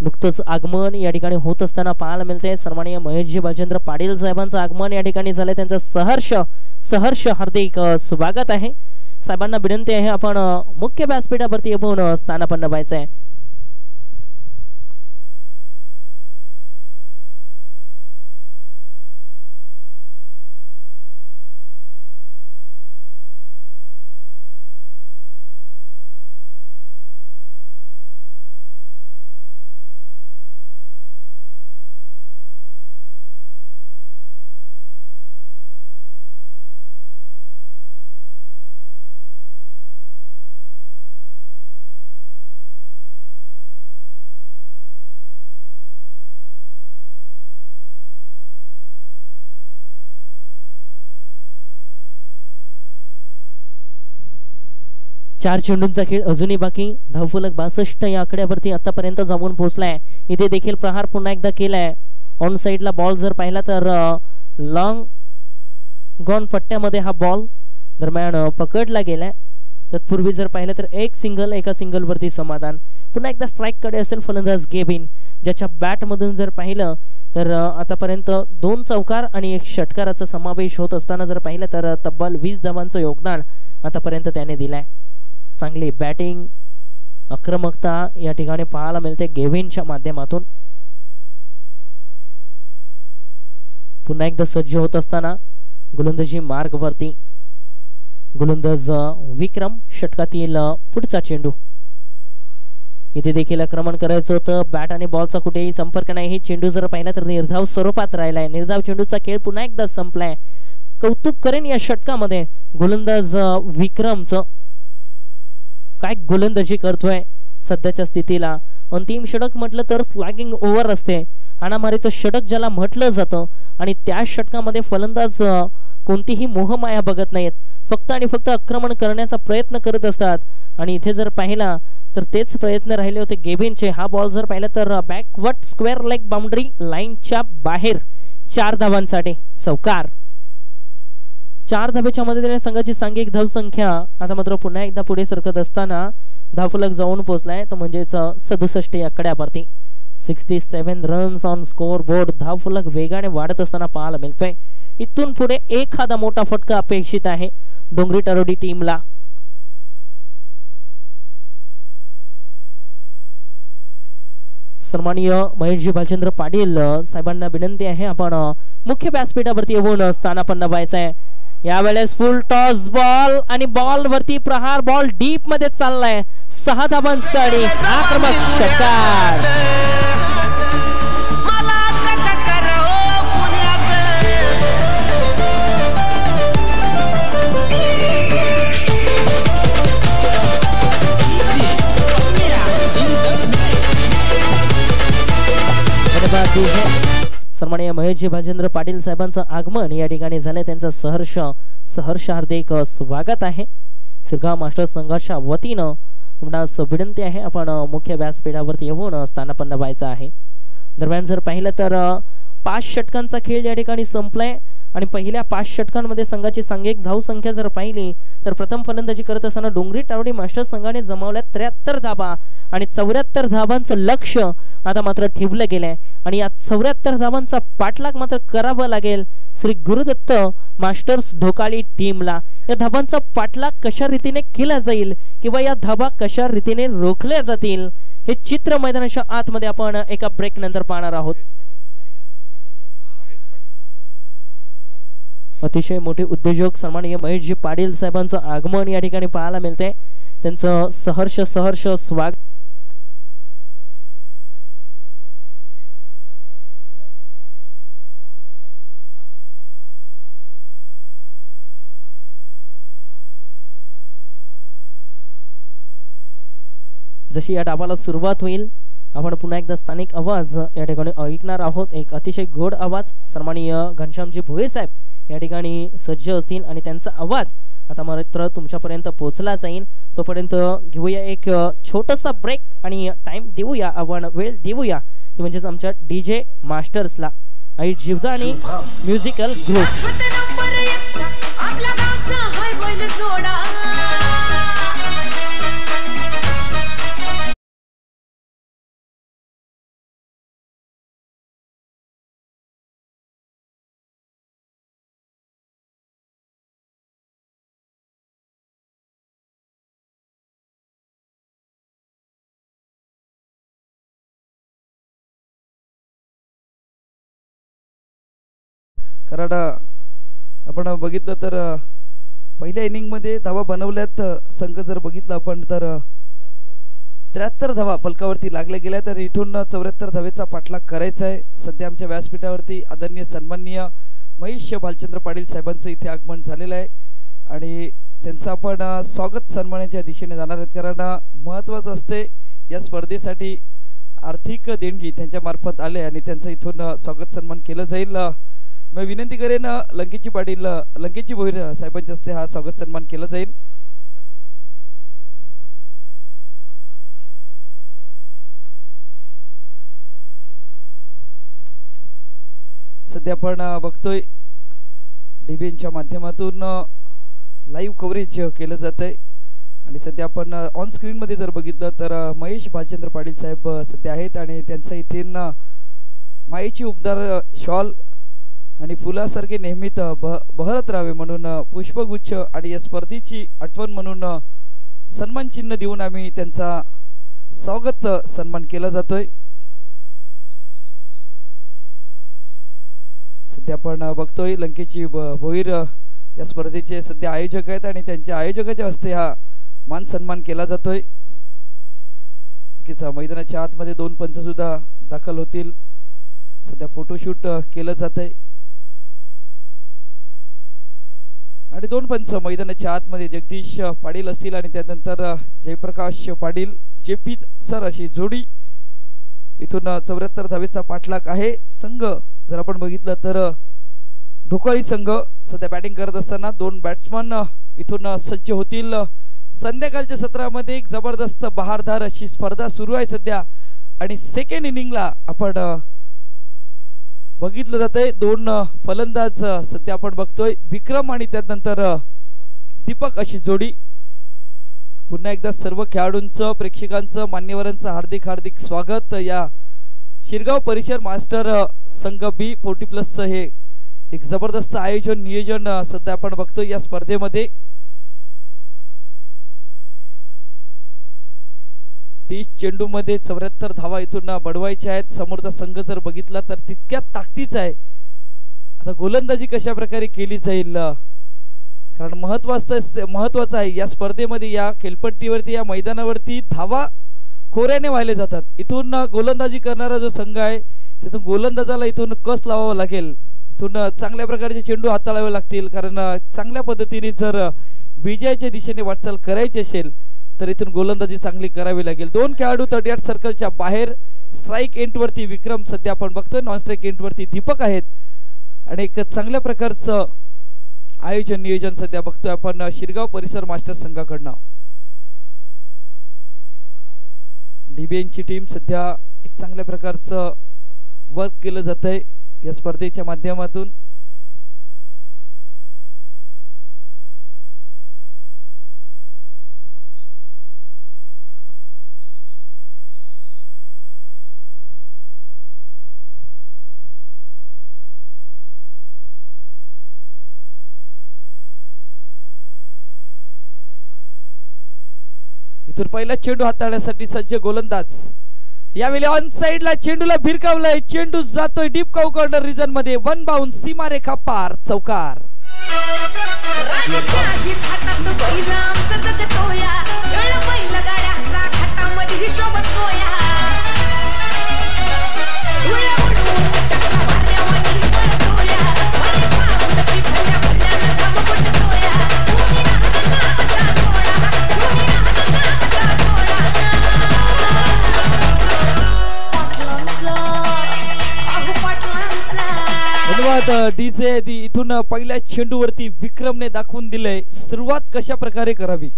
A: नुकतंच आगमन या ठिकाणी होत असताना पाहायला मिळते. सन्माननीय महेशजी बालचंद्र पाटील साहेबांचं आगमन या ठिकाणी झालंय. त्यांचं सहर्ष हार्दिक स्वागत आहे. साहेबांना विनंती आहे आपण मुख्य व्यासपीठावरती येऊन स्थानापन्न व्हायचं आहे. चार चेंडूंचा खेळ अजूनही बाकी. धावफलक 62 या आकड्यावरती आतापर्यंत जाऊन पोहोचलाय. इथे देखील प्रहार पुन्हा एकदा केलाय. ऑन साइडला बॉल जर पाहिला तर लॉंग गॉन पट्ट्यामध्ये हा बॉल दरम्यान पकडला गेलाय. तत्पूर्वी जर पाहिलं तर एक सिंगल, एका सिंगल वरती समाधान. पुन्हा एकदा स्ट्राईक कडे असेल फलंदाज गेविन, ज्याच्या बॅट मधून जर पाहिलं तर आतापर्यंत 2 चौकार आणि 1 षटकाराचा समावेश होत असताना जर पाहिलं तर तब्बल 20 धावांचं योगदान आतापर्यंत त्याने दिलंय. चांगली बॅटिंग, आक्रमकता या ठिकाणी पाहायला मिळते गेविनच्या माध्यमातून. पुन्हा एकदा सज्ज होत असताना गोलंदाजी मार्गवरती गोलंदाज विक्रम. षटकातील पुढचा चेंडू. इथे देखील आक्रमण करायचं होतं. बॅट आणि बॉलचा कुठेही संपर्क नाही. चेंडू जर पाहिला तर निर्धाव स्वरूपात राहिलाय. निर्धाव चेंडूचा खेळ पुन्हा एकदा संपलाय. कौतुक करेन या षटकामध्ये गोलंदाज विक्रमचं. काय गोलंदाजी करतोय सध्याच्या स्थितीला. अंतिम षटक म्हटलं तर स्लॅगिंग ओव्हर असते, हाणामारीचं षटक ज्याला म्हटलं जातं. आणि त्या षटकामध्ये फलंदाज कोणतीही मोहमाया बघत नाहीत, फक्त आणि फक्त आक्रमण करण्याचा प्रयत्न करत असतात. आणि इथे जर पाहिला तर तेच प्रयत्न राहिले होते गेविनचे. हा बॉल जर पाहिला तर बॅकवर्ड स्क्वेअर लेग बाउंड्री लाईनच्या बाहेर 4 धावांसाठी चौकार. 4 धावेच्या मदतीने संघाची सांघिक धावसंख्या आता मात्र पुन्हा एकदा पुढे सरकत असताना धावफलक जाऊन पोहोचलाय तो म्हणजेच 67 या आकड्यावरती. 67 रन्स ऑन स्कोर बोर्ड. धावफलक वेगाने वाढत असताना पाहायला मिळतोय. इथून पुढे एखादा मोठा फटका अपेक्षित आहे डोंगरी टारोडी टीमला. सन्माननीय महेशजी बालचंद्र पाटील साहेबांना विनंती आहे आपण मुख्य व्यासपीठावरती येऊन स्थानापन्न व्हायचं आहे. यावेळेस फुल टॉस बॉल आणि बॉल वरती प्रहार. बॉल डीप मध्ये चाललाय. 6 धावांसाठी आक्रमक षटकार. सन्माननीय महेशजी बालचंद्र पाटील साहेबांचं आगमन या ठिकाणी झालंय. त्यांचं सहर्ष हार्दिक स्वागत आहे. सिरगाव मास्टर संघाच्या वतीनं आपणास विनंती आहे आपण मुख्य व्यासपीठावरती येऊन स्थानापन्न व्हायचं आहे. दरम्यान जर पाहिलं तर 5 षटकांचा खेळ या ठिकाणी संपलाय आणि पहिल्या 5 षटकांमध्ये संघाची सांघिक धावसंख्या जर पाहिली तर प्रथम फलंदाजी करत असताना डोंगरी टारोडी मास्टर्स संघाने जमावल्या 73 धावा आणि 74 धावांचं लक्ष आता मात्र ठेवलं गेलंय आणि या 74 धावांचा पाठलाग मात्र करावा लागेल श्री गुरुदत्त मास्टर्स ढोकाळी टीमला। या धावांचा पाठलाग कशा रीतीने केला जाईल किंवा या धावा कशा रीतीने रोखल्या जातील हे चित्र मैदानाच्या आतमध्ये आपण एका ब्रेक नंतर पाहणार आहोत। अतिशय मोठे उद्योजक सन्माननीय महेशजी पाटील साहेबांचं आगमन या ठिकाणी पाहायला मिळते। त्यांचं सहर्ष स्वागत। जशी या डावाला सुरुवात होईल आपण पुन्हा एकदा स्थानिक आवाज या ठिकाणी ऐकणार आहोत। एक अतिशय गोड आवाज सन्माननीय घनश्यामजी भोये साहेब या ठिकाणी सज्ज असतील आणि त्यांचा आवाज आता मात्र तुमच्यापर्यंत पोहोचला जाईल। तोपर्यंत घेऊया एक छोटासा ब्रेक आणि टाइम देऊया आपण वेळ देऊया ते म्हणजेच आमच्या डीजे मास्टर्सला आई जीवदानी म्युझिकल ग्रुप।
E: कारण आपण बघितलं तर पहिल्या इनिंगमध्ये धावा बनवल्यात संघ जर बघितलं आपण तर 73 धावा फलकावरती लागल्या गेल्या तर इथून 74 धावेचा पाठलाग करायचा आहे। सध्या आमच्या व्यासपीठावरती आदरणीय सन्माननीय महेश भालचंद्र पाटील साहेबांचं इथे आगमन झालेलं आहे आणि त्यांचं आपण स्वागत सन्मानाच्या दिशेने जाणार आहेत। कारण महत्त्वाचं असते या स्पर्धेसाठी आर्थिक देणगी त्यांच्या मार्फत आले आणि त्यांचं इथून स्वागत सन्मान केलं जाईल। मैं विनंती करेन लंकेची पाटील लंकेची भोईर साहेबांच्या हस्ते हा स्वागत सन्मान केला जाईल। सध्या आपण बघतोय डीबीएनच्या माध्यमातून लाईव्ह कव्हरेज केलं जातंय आणि सध्या आपण ऑन स्क्रीन मध्ये जर बघितलं तर महेश भालचंद्र पाटील साहेब सध्या आहेत आणि त्यांचा इथे मायेची उबदार शॉल आणि फुलासारखे नेहमीच बहरत राहावे म्हणून पुष्पगुच्छ आणि या स्पर्धेची आठवण म्हणून सन्मान चिन्ह देऊन आम्ही त्यांचा स्वागत सन्मान केला जातोय। सध्या आपण बघतोय लंकेची भोईर या स्पर्धेचे सध्या आयोजक आहेत आणि त्यांच्या आयोजकाच्या हस्ते हा मान सन्मान केला जातोय। मैदानाच्या आतमध्ये 2 पंच सुद्धा दाखल होतील। सध्या फोटोशूट केलं जातंय आणि 2 पंच मैदानाच्या आतमध्ये जगदीश पाटील असतील आणि त्यानंतर जयप्रकाश पाटील जेपी सर अशी जोडी इथून 74 धावेचा पाठलाग आहे। संघ जर आपण बघितलं तर ढोकाळी संघ सध्या बॅटिंग करत असताना 2 बॅट्समन इथून सज्ज होतील। संध्याकाळच्या सत्रामध्ये एक जबरदस्त बहारदार अशी स्पर्धा सुरू आहे सध्या आणि सेकंड इनिंगला आपण बघितलं जातंय 2 फलंदाज सध्या आपण बघतोय विक्रम आणि त्यानंतर दीपक अशी जोडी। पुन्हा एकदा सर्व खेळाडूंचं प्रेक्षकांचं मान्यवरांचं हार्दिक स्वागत। या शिरगाव परिसर मास्टर संघ बी 40+ हे एक जबरदस्त आयोजन नियोजन सध्या आपण बघतोय या स्पर्धेमध्ये। 30 चेंडूमध्ये 74 धावा इथून बडवायच्या आहेत। समोरचा संघ जर बघितला तर तितक्या ताकदीचा आहे। आता गोलंदाजी कशा प्रकारे केली जाईल कारण महत्त्वाचं आहे या स्पर्धेमध्ये या खेळपट्टीवरती या मैदानावरती धावा खोऱ्याने वाहिले जातात। इथून गोलंदाजी करणारा जो संघ आहे तिथून गोलंदाजाला इथून कस लावावा लागेल, इथून चांगल्या प्रकारचे चेंडू हाताळावे लागतील कारण चांगल्या पद्धतीने जर विजयाच्या दिशेने वाटचाल करायची असेल तर इथून गोलंदाजी चांगली करावी लागेल। 2 खेळाडू 38 सर्कलच्या बाहेर स्ट्राइक एंडवरती विक्रम सध्या आपण बघतोय, नॉन स्ट्राइक एंडवरती दीपक आहेत आणि एक चांगल्या प्रकारचं आयोजन नियोजन सध्या बघतोय आपण शिरगाव परिसर मास्टर संघाकडनं। डीबीएनची टीम सध्या एक चांगल्या प्रकारचं वर्क केलं जातंय या स्पर्धेच्या माध्यमातून। इथून पहिला चेंडू हाताळण्यासाठी सज्ज गोलंदाज यावेळी ऑन साइडला चेंडूला भिरकावलाय चेंडू जातोय डीप काऊ कॉर्नर रिजन मध्ये वन बाउंड सीमारेखा पार चौकार धन्यवाद डीजे इथून पहिल्या चेंडूवरती विक्रमने दाखवून दिलंय सुरुवात कशा प्रकारे करावी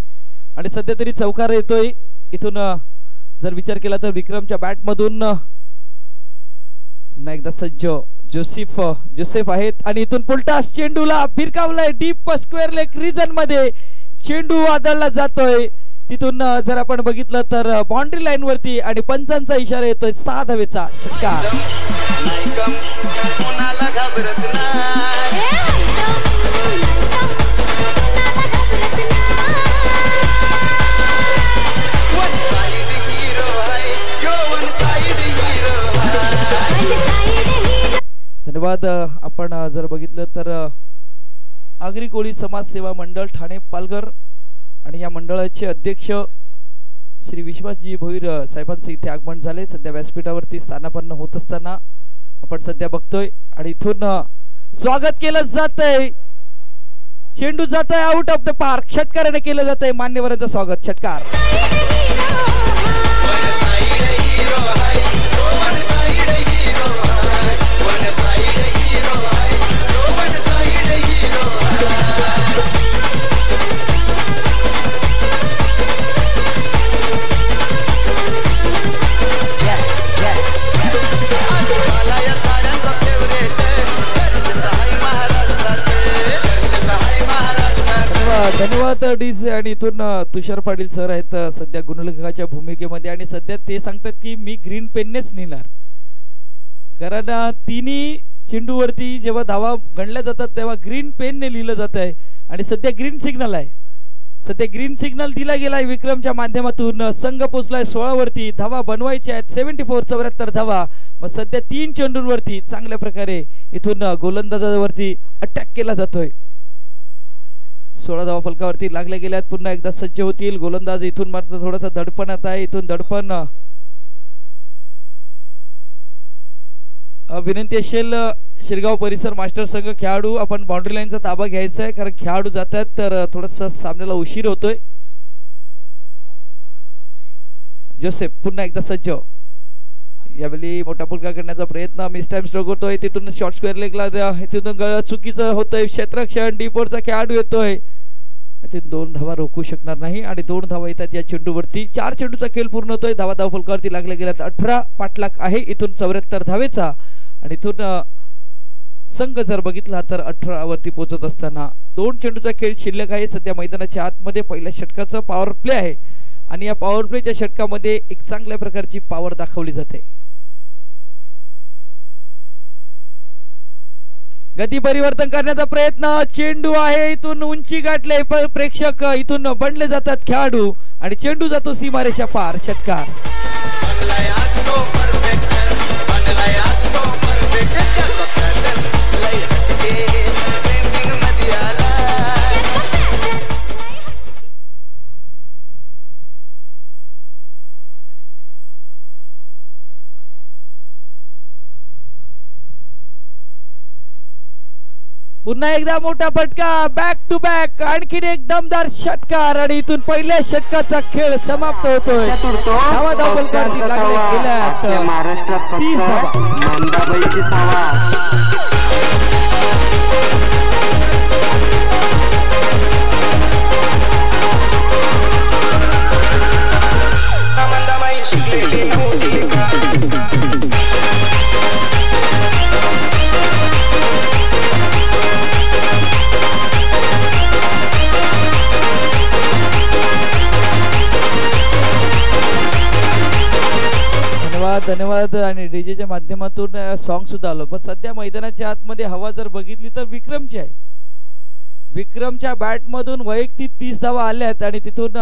E: आणि सध्या तरी चौकार येतोय इथून जर विचार केला तर विक्रमच्या बॅट मधून पुन्हा एकदा सज्ज जोसेफ आहेत आणि इथून पुलटास चेंडूला फिरकावलाय डीप स्क्वेअर लेग रिजन मध्ये चेंडू आदळला जातोय तिथून जर आपण बघितलं तर बाउंड्री लाईन वरती आणि पंचांचा इशारा येतोय 6 धावेचा षटकार धन्यवाद आपण जर बघितलं तर आगरी कोळी समाज सेवा मंडळ ठाणे पालघर आणि या मंडळाचे अध्यक्ष श्री विश्वासजी भोईर साहेबांचे इथे आगमन झाले सध्या व्यासपीठावरती स्थानापन्न होत असताना आपण सध्या बघतोय आणि इथून स्वागत केलं जातंय चेंडू जातोय आउट ऑफ द पार्क षटकाराने केलं जातंय मान्यवरांचं स्वागत षटकार धन्यवाद डीजे आणि इथून तुषार पाटील सर आहेत सध्या गुणलेखकाच्या भूमिकेमध्ये आणि सध्या ते सांगतात की मी ग्रीन पेननेच लिहिणार कारण तिन्ही चेंडूवरती जेव्हा धावा गणल्या जातात तेव्हा ग्रीन पेनने लिहिलं जात आहे आणि सध्या ग्रीन सिग्नल आहे सध्या ग्रीन सिग्नल दिला गेलाय विक्रमच्या माध्यमातून संघ पोहोचलाय 16 वरती धावा बनवायच्या आहेत 74 धावा मग सध्या 3 चेंडूंवरती चांगल्या प्रकारे इथून गोलंदाजावरती अटॅक केला जातोय 16 धावा फलकावरती लागल्या गेल्यात पुन्हा एकदा सज्ज होतील गोलंदाज इथून मात्र थोडासा दडपणात आहे इथून दडपण विनंती असेल शिरगाव परिसर मास्टर संघ खेळाडू आपण बाउंड्री लाईनचा ताबा घ्यायचा आहे कारण खेळाडू जातात तर थोडासा सामन्याला उशीर होतोय जोसेफ पुन्हा एकदा सज्ज यावेळी मोठा फुलका करण्याचा प्रयत्न मिस टाइम स्ट्रोक होतोय तिथून शॉर्ट स्क्वेअर लेगला तिथून चुकीचं होतंय क्षेत्ररक्षण डीपोरचा खेळाडू येतोय ते 2 धावा रोखू शकणार नाही आणि 2 धावा येतात या चेंडूवरती 4 चेंडूचा खेळ पूर्ण होतोय धावा फलकावरती लागल्या गेल्यात 18 पाठलाग आहे इथून 74 धावेचा आणि इथून संघ जर बघितला तर 18 वरती पोहोचत असताना 2 चेंडूचा खेळ शिल्लक आहे सध्या मैदानाच्या आतमध्ये पहिल्या षटकाचा पॉवर प्ले आहे आणि या पॉवर प्लेच्या षटकामध्ये एक चांगल्या प्रकारची पॉवर दाखवली जाते गती परिवर्तन करण्याचा प्रयत्न चेंडू आहे इथून उंची गाठले प्रेक्षक इथून बनले जातात खेळाडू आणि चेंडू जातो सीमारेषा पार षटकार पुन्हा एकदा मोठा फटका बॅक टू बॅक आणखीन एक दमदार षटकार आणि इथून पहिल्या षटकाचा खेळ समाप्त होतोय
F: महाराष्ट्रात मंदाबाईचीच हवा
E: धन्यवाद आणि डीजेच्या माध्यमातून सॉन्ग सुद्धा आलं पण सध्या मैदानाच्या आतमध्ये हवा जर बघितली तर विक्रमची आहे विक्रमच्या बॅट मधून वैयक्तिक 30 धावा आल्यात आणि तिथून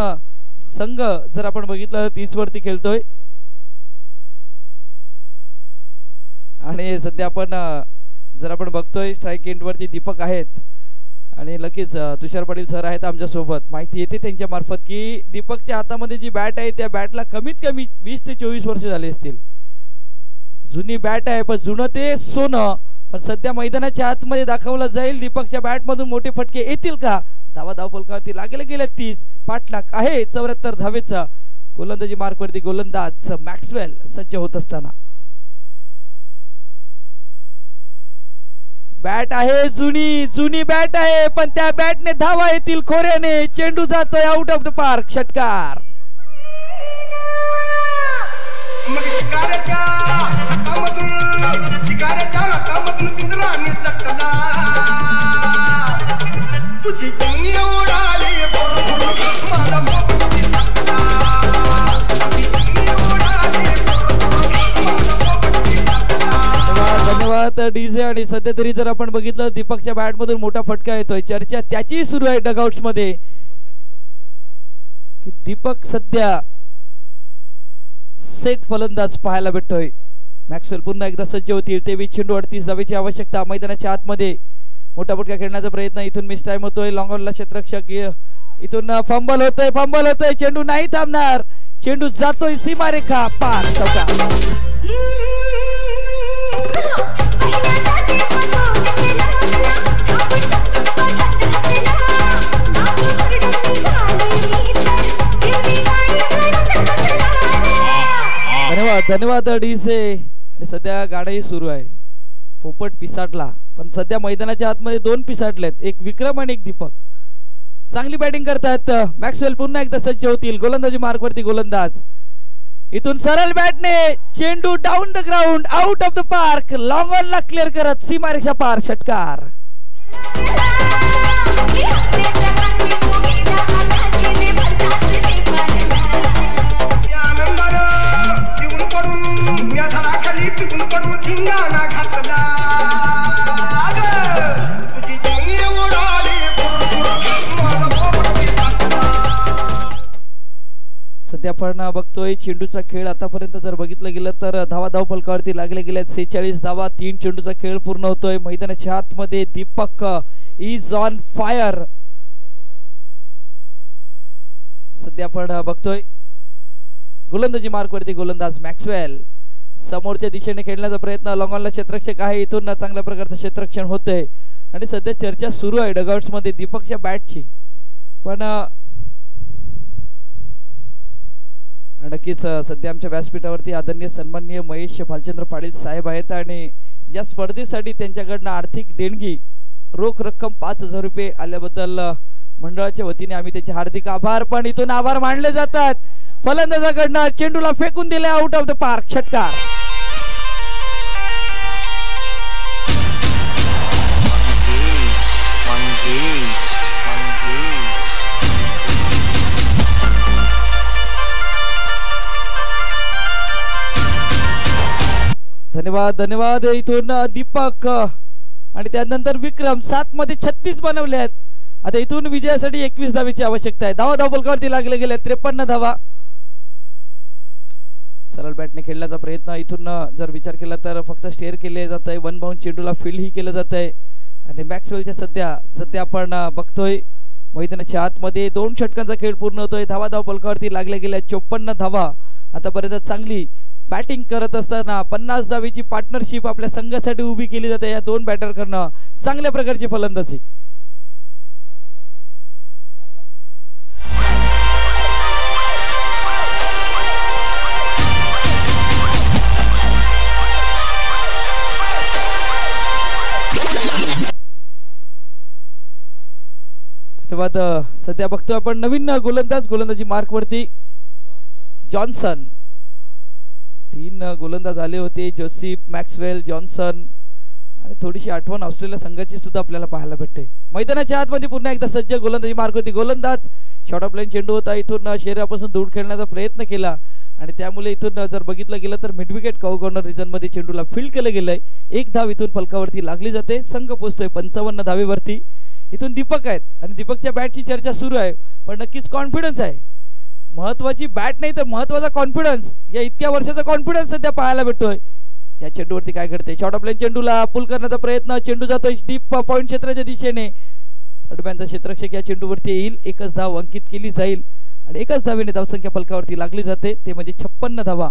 E: संघ जर आपण बघितलं 30 वरती खेळतोय आणि सध्या आपण जर आपण बघतोय स्ट्राईक एंड वरती दीपक आहेत आणि लगेच तुषार पाटील सर आहेत आमच्या सोबत. माहिती येते त्यांच्या मार्फत की दीपकच्या हातामध्ये जी बॅट आहे त्या बॅटला कमीत कमी 20 ते 24 वर्ष झाले असतील. जुनी बॅट आहे पण जुनं ते सोनं. पण सध्या मैदानाच्या आतमध्ये दाखवलं जाईल दीपकच्या बॅट मधून मोठे फटके येतील का. धाव फलकावरती लागले गेले 30. पाठलाग आहे 74 धावेचा. गोलंदाजी मार्कवरती गोलंदाज मॅक्सवेल सज्ज होत असताना बॅट आहे जुनी बॅट आहे पण त्या बॅटने धावा येतील खोऱ्याने. चेंडू जातोय आउट ऑफ द पार्क. षटकार. धन्यवाद डीजे. आणि सध्या तरी जर आपण बघितलं दीपकच्या बॅट मधून मोठा फटका येतोय. चर्चा त्याची सुरू आहे डगआउट्स मध्ये की दीपक सध्या सेट फलंदाज पाहायला भेटतोय. मॅक्सवेल पुन्हा एकदा सज्ज होतील. 23 चेंडू 38 धावेची आवश्यकता. मैदानाच्या आतमध्ये मोठा फटका खेळण्याचा प्रयत्न. इथून मिस टाइम होतोय. लॉंग ऑनला क्षेत्ररक्षक. इथून फंबल होतोय. चेंडू नाही थांबणार. चेंडू जातोय सीमारेखा पार. धन्यवाद डीसे. आणि सध्या गाडाही सुरू आहे. पोपट पिसाटला पण सध्या मैदानाच्या आतमध्ये 2 पिसाटलेत. एक विक्रम आणि एक दीपक. चांगली बॅटिंग करतात. मॅक्सवेल पुन्हा एकदा सज्ज होतील. गोलंदाजी मार्कवरती गोलंदाज. इथून सरळ बॅटने चेंडू down the ground out of the park. Long on ला क्लिअर करत सीमारेषा पार. षटकार. सध्या आपण बघतोय चेंडूचा खेळ. आतापर्यंत जर बघितलं गेलं तर धाव फलकावरती लागले गेल्यात 46 धावा. 3 चेंडूचा खेळ पूर्ण होतोय. मैदानाच्या आतमध्ये दीपक इज ऑन फायर. सध्या आपण बघतोय गोलंदाजी मार्कवरती गोलंदाज मॅक्सवेल. समोरच्या दिशेने खेळण्याचा प्रयत्न. लॉंग ऑनला क्षेत्ररक्षक आहे. इथून चांगल्या प्रकारचं क्षेत्ररक्षण होतंय आणि सध्या चर्चा सुरू आहे डगआउट्स मध्ये दीपकच्या बॅटची. पण नक्कीच सध्या आमच्या व्यासपीठावरती आदरणीय सन्माननीय महेश भालचंद्र पाटील साहेब आहेत आणि या स्पर्धेसाठी त्यांच्याकडनं आर्थिक देणगी रोख रक्कम 5000 रुपये आल्याबद्दल मंडळाच्या वतीने आम्ही त्याचे हार्दिक आभार. पण इथून आभार मानले जातात. फलंदाजाकडनं चेंडूला फेकून दिले आउट ऑफ द पार्क. षटकार. धन्यवाद. इथून दीपक आणि त्यानंतर विक्रम. 7 मध्ये 36 बनवले आहेत. आता इथून विजयासाठी 21 धावेची आवश्यकता आहे. धाव फलकावरती लागले गेले 53 धावा. सरळ बॅटने खेळण्याचा प्रयत्न. इथून जर विचार केला तर फक्त स्टेअर केले जात आहे. 1 बाउंड चेंडूला फील्ड ही केलं जात आहे. आणि मॅक्सवेलच्या सध्या आपण बघतोय मैदानाच्या आतमध्ये 2 षटकांचा खेळ पूर्ण होतोय. धाव फलकावरती लागले गेल्या 54 धावा. आतापर्यंत चांगली बॅटिंग करत असताना 50 धावेची पार्टनरशिप आपल्या संघासाठी उभी केली जाते. या 2 बॅटर करणं चांगल्या प्रकारची फलंदाजी. धन्यवाद. सध्या बघतोय आपण नवीन गोलंदाजी मार्कवरती जॉन्सन. 3 गोलंदाज आले होते. जोसेफ, मॅक्सवेल, जॉन्सन आणि थोडीशी आठवण ऑस्ट्रेलिया संघाची सुद्धा आपल्याला पाहायला भेटते. मैदानाच्या आतमध्ये पुन्हा एकदा सज्ज गोलंदाजी मार्कवरती गोलंदाज. शॉर्ट ऑफ लाईन चेंडू होता. इथून शरीरापासून दूर खेळण्याचा प्रयत्न केला आणि त्यामुळे इथून जर बघितलं गेलं तर मिड विकेट कॉर्नर रिजन मध्ये चेंडूला फील्ड केलं गेलंय. 1 धाव इथून फलकावरती लागली जाते. संघ पोहोचतोय 55 धावेवरती. इथून दीपक आहेत आणि दीपकच्या बॅटची चर्चा सुरू आहे पण नक्कीच कॉन्फिडन्स आहे. महत्वाची बॅट नाही तर महत्वाचा कॉन्फिडन्स, या इतक्या वर्षाचा कॉन्फिडन्स सध्या पाहायला भेटतोय. या चेंडूवरती काय घडते, शॉर्ट ऑफ लाईन चेंडूला पुल करण्याचा प्रयत्न, चेंडू जातोय डीप पॉइंट क्षेत्राच्या दिशेने. थर्डमॅनचा क्षेत्ररक्षक या चेंडूवरती येईल, एकच धाव अंकित केली जाईल आणि एकाच धावेने धावसंख्या फलकावरती लागली जाते, ते म्हणजे 56 धावा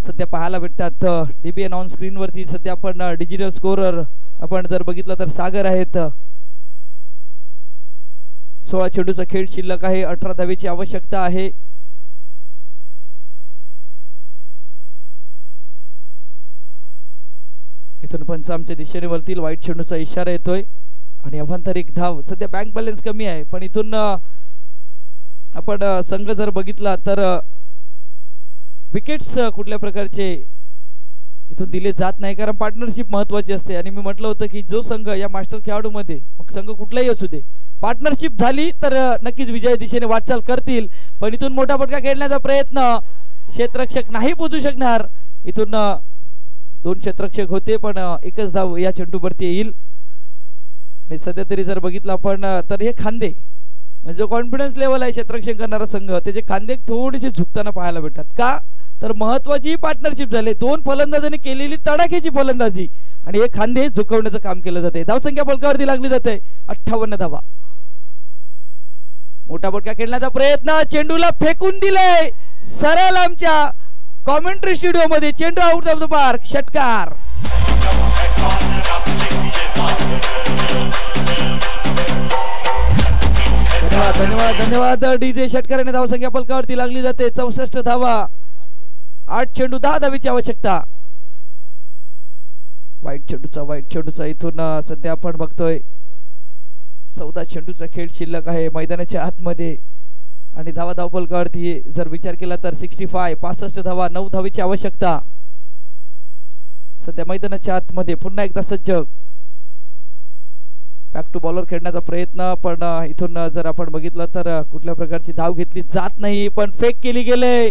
E: सध्या पाहायला भेटतात. डीबीएन ऑन स्क्रीन वरती सध्या आपण डिजिटल स्कोरर आपण जर बघितलं तर सागर आहेत. 16 चेंडूचा खेळ शिल्लक आहे, 18 धावेची आवश्यकता आहे. इथून पंच आमच्या दिशेने वरतील, वाईट चेंडूचा इशारा येतोय आणि अभ्यंतरिक धाव. सध्या बँक बॅलन्स कमी आहे पण इथून आपण संघ जर बघितला तर विकेट्स कुठल्या प्रकारचे इथून दिले जात नाही, कारण पार्टनरशिप महत्वाची असते. आणि मी म्हटलं होतं की जो संघ या मास्टर खेळाडूमध्ये, मग संघ कुठलाही असू दे, पार्टनरशिप झाली तर नक्कीच विजय दिशेने वाटचाल करतील. पण इथून मोठा फटका खेळण्याचा प्रयत्न, क्षेत्ररक्षक नाही पोहोचू शकणार. इथून 2 क्षेत्ररक्षक होते पण एकच धाव या चेंडूवरती येईल. आणि सध्या तरी जर बघितलं आपण तर हे खांदे, म्हणजे जो कॉन्फिडन्स लेवल आहे क्षेत्ररक्षण करणारा संघ, त्याचे खांदे थोडेसे झुकताना पाहायला भेटतात. का तर महत्वाची पार्टनरशिप झाली, 2 फलंदाजांनी केलेली तडाख्याची फलंदाजी आणि हे खांदे झुकवण्याचं काम केलं जाते. धावसंख्या फलकावरती लागली जाते 58 धावा. मोठा फटका खेळण्याचा प्रयत्न, चेंडूला फेकून दिलंय सरळ आमच्या कॉमेंट्री स्टुडिओ मध्ये. चेंडू आउट ऑफ द पार्क, षटकार. धन्यवाद धन्यवाद धन्यवाद डीजे. षटकाराने धावसंख्या फलकावरती लागली जाते 64 धावा. 8 चेंडू 10 धावेची आवश्यकता. वाईट चेंडूचा इथून सध्या आपण बघतोय 14 चेंडूचा खेळ शिल्लक आहे मैदानाच्या आतमध्ये आणि धावा धावफलकावरती जर विचार केला तर 65 धावा, 9 धावेची आवश्यकता. सध्या मैदानाच्या आतमध्ये पुन्हा एकदा सज्ज, बॅक टू बॉलर खेळण्याचा प्रयत्न, पण इथून जर आपण बघितलं तर कुठल्या प्रकारची धाव घेतली जात नाही, पण फेक केली गेले.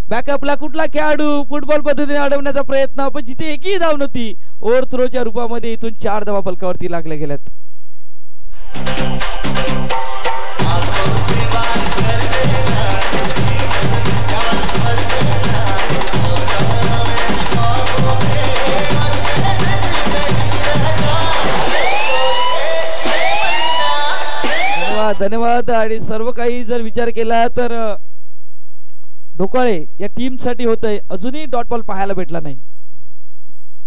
E: बॅकअपला कुठला खेळाडू फुटबॉल पद्धतीने अडवण्याचा प्रयत्न, पण जिथे एकही धाव नव्हती, ओव्हर थ्रोच्या रूपामध्ये इथून 4 धावा फलकावरती लागल्या गेल्यात. धन्यवाद धन्यवाद. आणि सर्व काही जर विचार केला तर ढोकाळे या टीम साठी होतंय, अजूनही डॉट बॉल पाहायला भेटला नाही.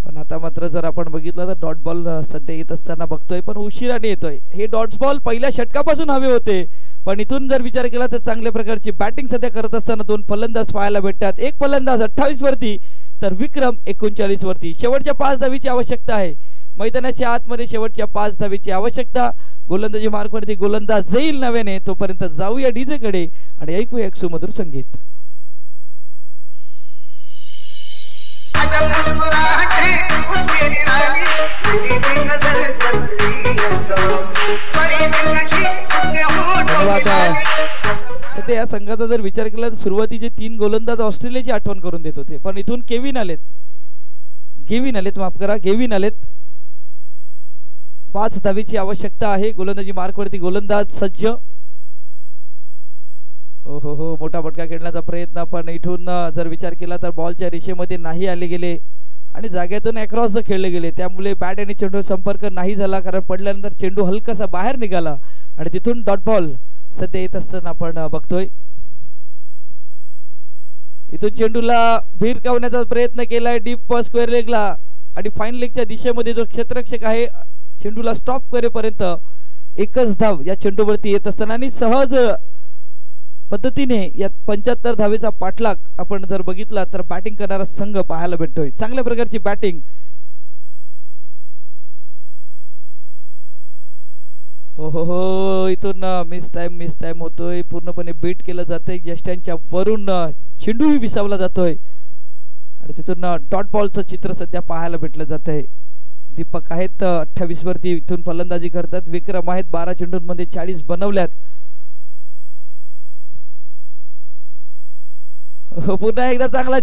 E: पण आता मात्र जर आपण बघितलं तर डॉट बॉल सध्या येत असताना बघतोय, पण उशिराने येतोय. हे डॉट बॉल पहिल्या षटकापासून हवे होते, पण इथून जर विचार केला तर चांगल्या प्रकारची बॅटिंग सध्या करत असताना 2 फलंदाज पाहायला भेटतात. एक फलंदाज 28 वरती तर विक्रम 39 वरती. शेवटच्या 5 धावेची आवश्यकता आहे मैदानाच्या आतमध्ये, शेवटच्या 5 धावेची आवश्यकता. गोलंदाजी मार्कवरती गोलंदाज जाईल नव्याने, तोपर्यंत जाऊया डीजे कडे आणि ऐकूया एक सुमधुर संगीत. सध्या या संघाचा जर विचार केला तर सुरुवातीचे 3 गोलंदाज ऑस्ट्रेलियाची आठवण करून देत होते, पण इथून गेविन आलेत. माफ करा, गेविन आलेत. 5 धावेची आवश्यकता आहे. गोलंदाजी मार्कवरती गोलंदाज सज्ज. हो, मोठा फटका खेळण्याचा प्रयत्न, पण इथून जर विचार केला तर बॉलच्या रेषेमध्ये नाही आले गेले आणि जागेतून अक्रॉस खेळले गेले, त्यामुळे बॅट आणि चेंडू संपर्क नाही झाला, कारण पडल्यानंतर चेंडू हलकासा बाहेर निघाला आणि तिथून डॉट बॉल सध्या येत असताना आपण बघतोय. इथून चेंडूला भिरकावण्याचा प्रयत्न केलाय डीप स्क्वेअर लेगला आणि फाईन लेगच्या दिशेमध्ये जो क्षेत्ररक्षक आहे चेंडूला स्टॉप करेपर्यंत एकच धाव या चेंडूवरती येत असताना आणि सहज पद्धतीने या 75 धावेचा पाठलाग आपण जर बघितला तर बॅटिंग करणारा संघ पाहायला भेटतोय. चांगल्या प्रकारची बॅटिंग. हो, इथून मिस टाइम होतोय, पूर्णपणे बीट केलं जातंय. यष्ट्यांच्या वरून चेंडूही विसावला जातोय आणि तिथून डॉट बॉलचं चित्र सध्या पाहायला भेटलं जात आहे. दीपक आहेत 28 वरती इथून फलंदाजी करतात. विक्रम आहेत 12 चेंडूंमध्ये 40 बनवल्यात. पुन्हा एकदा चांगला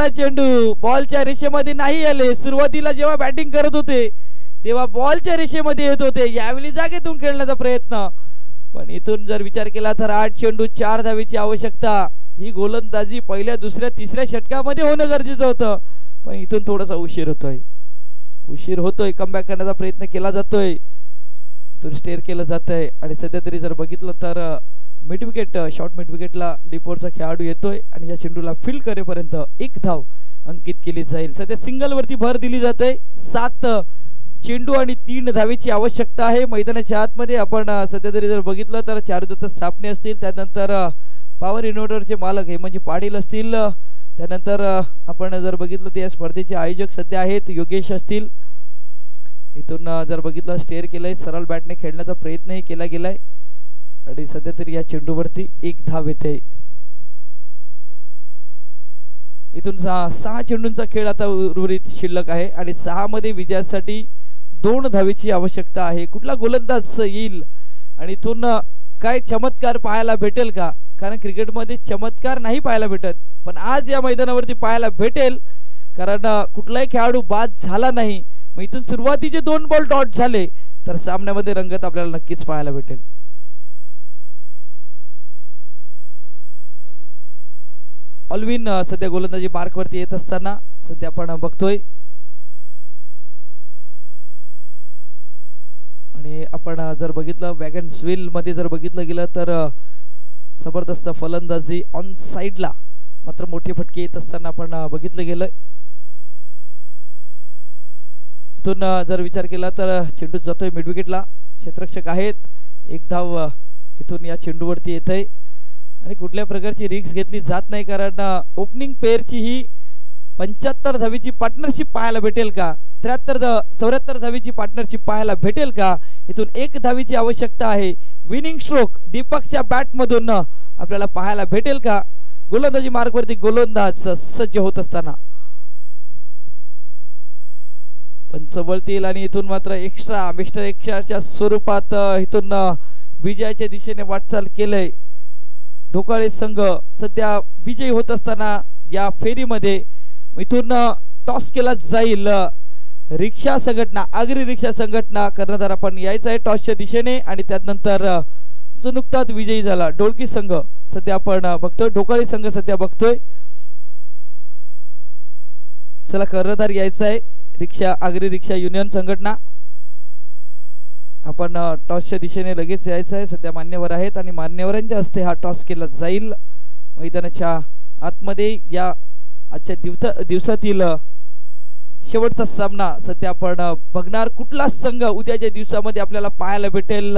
E: चेंडू बॉलच्या रेषेमध्ये नाही आले. सुरुवातीला जेव्हा बॅटिंग करत होते तेव्हा बॉलच्या रेषेमध्ये येत होते, यावेळी जागेतून खेळण्याचा प्रयत्न, पण इथून जर विचार केला तर 8 चेंडू 4 धावेची आवश्यकता. ही गोलंदाजी पहिल्या दुसऱ्या तिसऱ्या षटकामध्ये होणं गरजेचं होतं, पण इथून थोडासा उशीर होतोय. कमबॅक करण्याचा प्रयत्न केला जातोय, इथून स्टेअर केलं जातंय. आणि सध्या तरी जर बघितलं तर मिड विकेट शॉर्ट मिड विकेटला डिपोरचा खेळाडू येतोय आणि या चेंडूला फील्ड करेपर्यंत 1 धाव अंकित केली जाईल. सध्या सिंगल वरती भर दिली जाते. 7 चेंडू आणि 3 धावेची आवश्यकता आहे मैदानाच्या आतमध्ये. आपण सध्या तरी जर बघितलं तर चारुदत्त सापणे असतील, त्यानंतर पॉवर इन्व्हर्टरचे मालक हेमंतजी पाटील असतील, त्यानंतर आपण जर बघितलं तर या स्पर्धेचे आयोजक सध्या आहेत योगेश असतील. इथून जर बघितलं स्टेअर केलंय, सरळ बॅटने खेळण्याचा प्रयत्नही केला गेलाय आणि सध्या तरी या चेंडूवरती 1 धाव येते. इथून 6 चेंडूंचा खेळ आता उर्वरित शिल्लक आहे आणि 6 मध्ये विजयासाठी 2 धावेची आवश्यकता आहे. कुठला गोलंदाज येईल आणि इथून काय चमत्कार पाहायला भेटेल का? कारण क्रिकेटमध्ये चमत्कार नाही पाहायला भेटत, पण आज या मैदानावरती पाहायला भेटेल, कारण कुठलाही खेळाडू बाद झाला नाही. मग इथून सुरुवातीचे 2 बॉल डॉट झाले तर सामन्यामध्ये रंगत आपल्याला नक्कीच पाहायला भेटेल. ऑलविन सध्या गोलंदाजी मार्कवरती येत असताना सध्या आपण बघतोय आणि आपण जर बघितलं वॅगन्स व्हील मध्ये जर बघितलं गेलं तर जबरदस्त फलंदाजी ऑन साइडला मात्र मोठे फटके येत असताना आपण बघितलं गेलंय. इथून जर विचार केला तर चेंडू जातोय मिड विकेटला, क्षेत्ररक्षक आहेत, 1 धाव इथून या चेंडूवरती येतंय आणि कुठल्या प्रकारची रिस्क घेतली जात नाही, कारण ओपनिंग पेअरची ही 75 धावीची पार्टनरशिप पाहायला भेटेल का, 74 धावीची पार्टनरशिप पाहायला भेटेल का. इथून 1 धावीची आवश्यकता आहे. विनिंग स्ट्रोक दीपकच्या बॅट मधून आपल्याला पाहायला भेटेल का. गोलंदाजी मार्कवरती गोलंदाज सज्ज होत असताना पंच बोलतील आणि इथून मात्र मिस्टर एक्स्ट्राच्या स्वरूपात इथून विजयाच्या दिशेने वाटचाल केलंय. ढोकाळे संघ सध्या विजयी होत असताना या फेरीमध्ये इथून टॉस केला जाईल. रिक्षा संघटना आगरी रिक्षा संघटना कर्णधार आपण यायचं आहे टॉसच्या दिशेने आणि त्यानंतर जो नुकताच विजयी झाला ढोलकी संघ सध्या आपण बघतोय, ढोकाळे संघ सध्या बघतोय. चला कर्णधार यायचं आहे रिक्षा आगरी रिक्षा युनियन संघटना. आपण टॉसच्या दिशेने लगेच यायचं आहे. सध्या मान्यवर आहेत आणि मान्यवरांच्या हस्ते हा टॉस केला जाईल मैदानाच्या आतमध्ये. या आजच्या दिवसातील शेवटचा सामना सध्या आपण बघणार. कुठला संघ उद्याच्या दिवसामध्ये आपल्याला पाहायला भेटेल,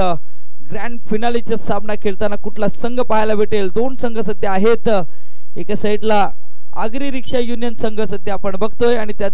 E: ग्रँड फिनालेचा सामना खेळताना कुठला संघ पाहायला भेटेल. 2 संघ सध्या आहेत. एका साईडला आगरी रिक्षा युनियन संघ सध्या आपण बघतोय आणि त्यात